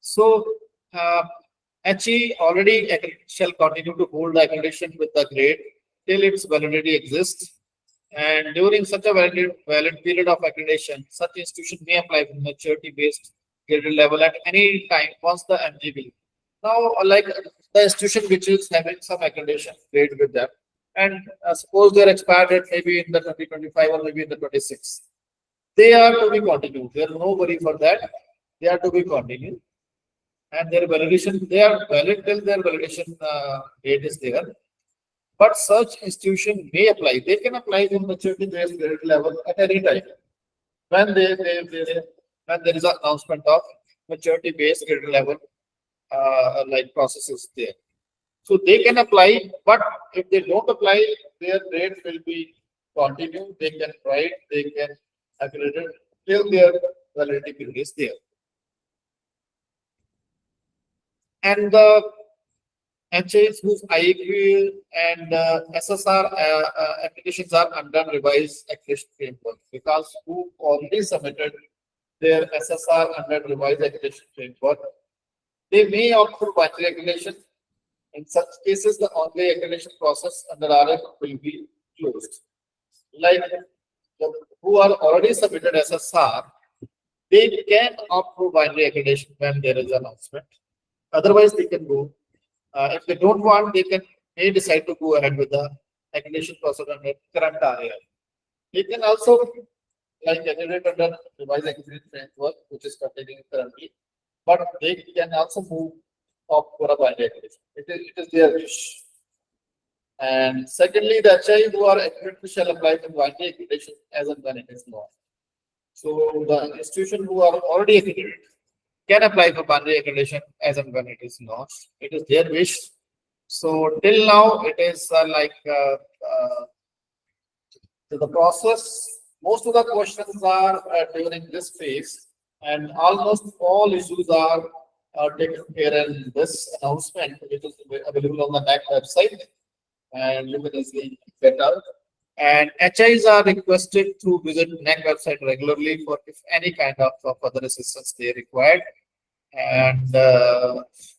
So HE already shall continue to hold the accreditation with the grade till its validity exists. And during such a valid period of accreditation, such institution may apply for maturity-based graded level at any time once the MGB. Now, like the institution which is having some accreditation grade with them, and suppose they are expired date maybe in the 2025 or maybe in the 26, they are to be continued. There is no worry for that. They are to be continued, and their validation, they are valid till their validation date is there. But such institution may apply. They can apply for maturity-based graded level at any time when when there is an announcement of maturity-based graded level processes there. So they can apply, but if they don't apply, their grade will be continued. They can write, they can accredit till their validity period is there. And the HAs whose IAQ and SSR applications are under revised accreditation framework, because who already submitted their SSR under revised accreditation framework, they may opt for binary accreditation. In such cases, the ongoing accreditation process under RF will be closed. Like who are already submitted SSR, they can opt for binary accreditation when there is an announcement. Otherwise, they can go. If they don't want, they may decide to go ahead with the accreditation process under current RAI. They can also like anyway under revised executive framework, which is continuing currently, but they can also move up for a binary accreditation. It is their wish. And secondly, the HI who are accredited shall apply for binary accreditation as and when it is known. So the institution who are already accredited can apply for binary accreditation as and when it is known. It is their wish. So till now, it is the process. Most of the questions are during this phase, and almost all issues are taken care in this announcement, which is available on the NAAC website, and you can easily get out. And HIs are requested to visit NAAC website regularly for if any kind of further assistance they required. And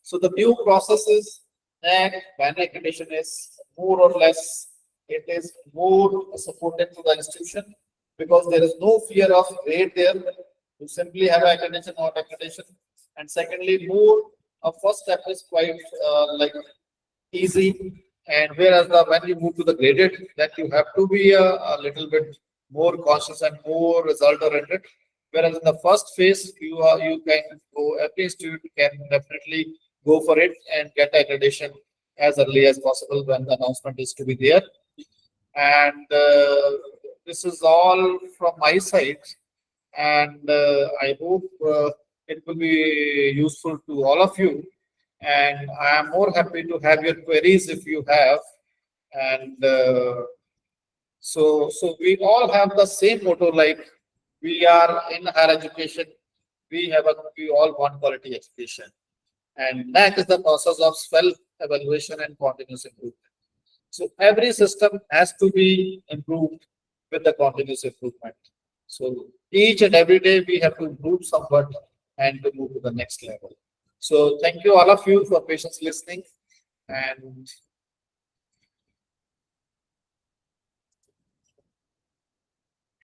so the new process is NAAC binary accreditation is more or less, it is more supported to the institution because there is no fear of grade there. You simply have accreditation or accreditation. And secondly, more first step is quite easy. And whereas when you move to the graded, that you have to be a little bit more cautious and more result oriented. Whereas in the first phase, you can go, every student can definitely go for it and get accreditation as early as possible when the announcement is to be there. And this is all from my side, and I hope it will be useful to all of you. And I am more happy to have your queries if you have. And so we all have the same motto, like we are in higher education. We all want quality education. And that is the process of self-evaluation and continuous improvement. So every system has to be improved with the continuous improvement. So each and every day we have to improve somewhat and to move to the next level. So thank you all of you for patience listening, and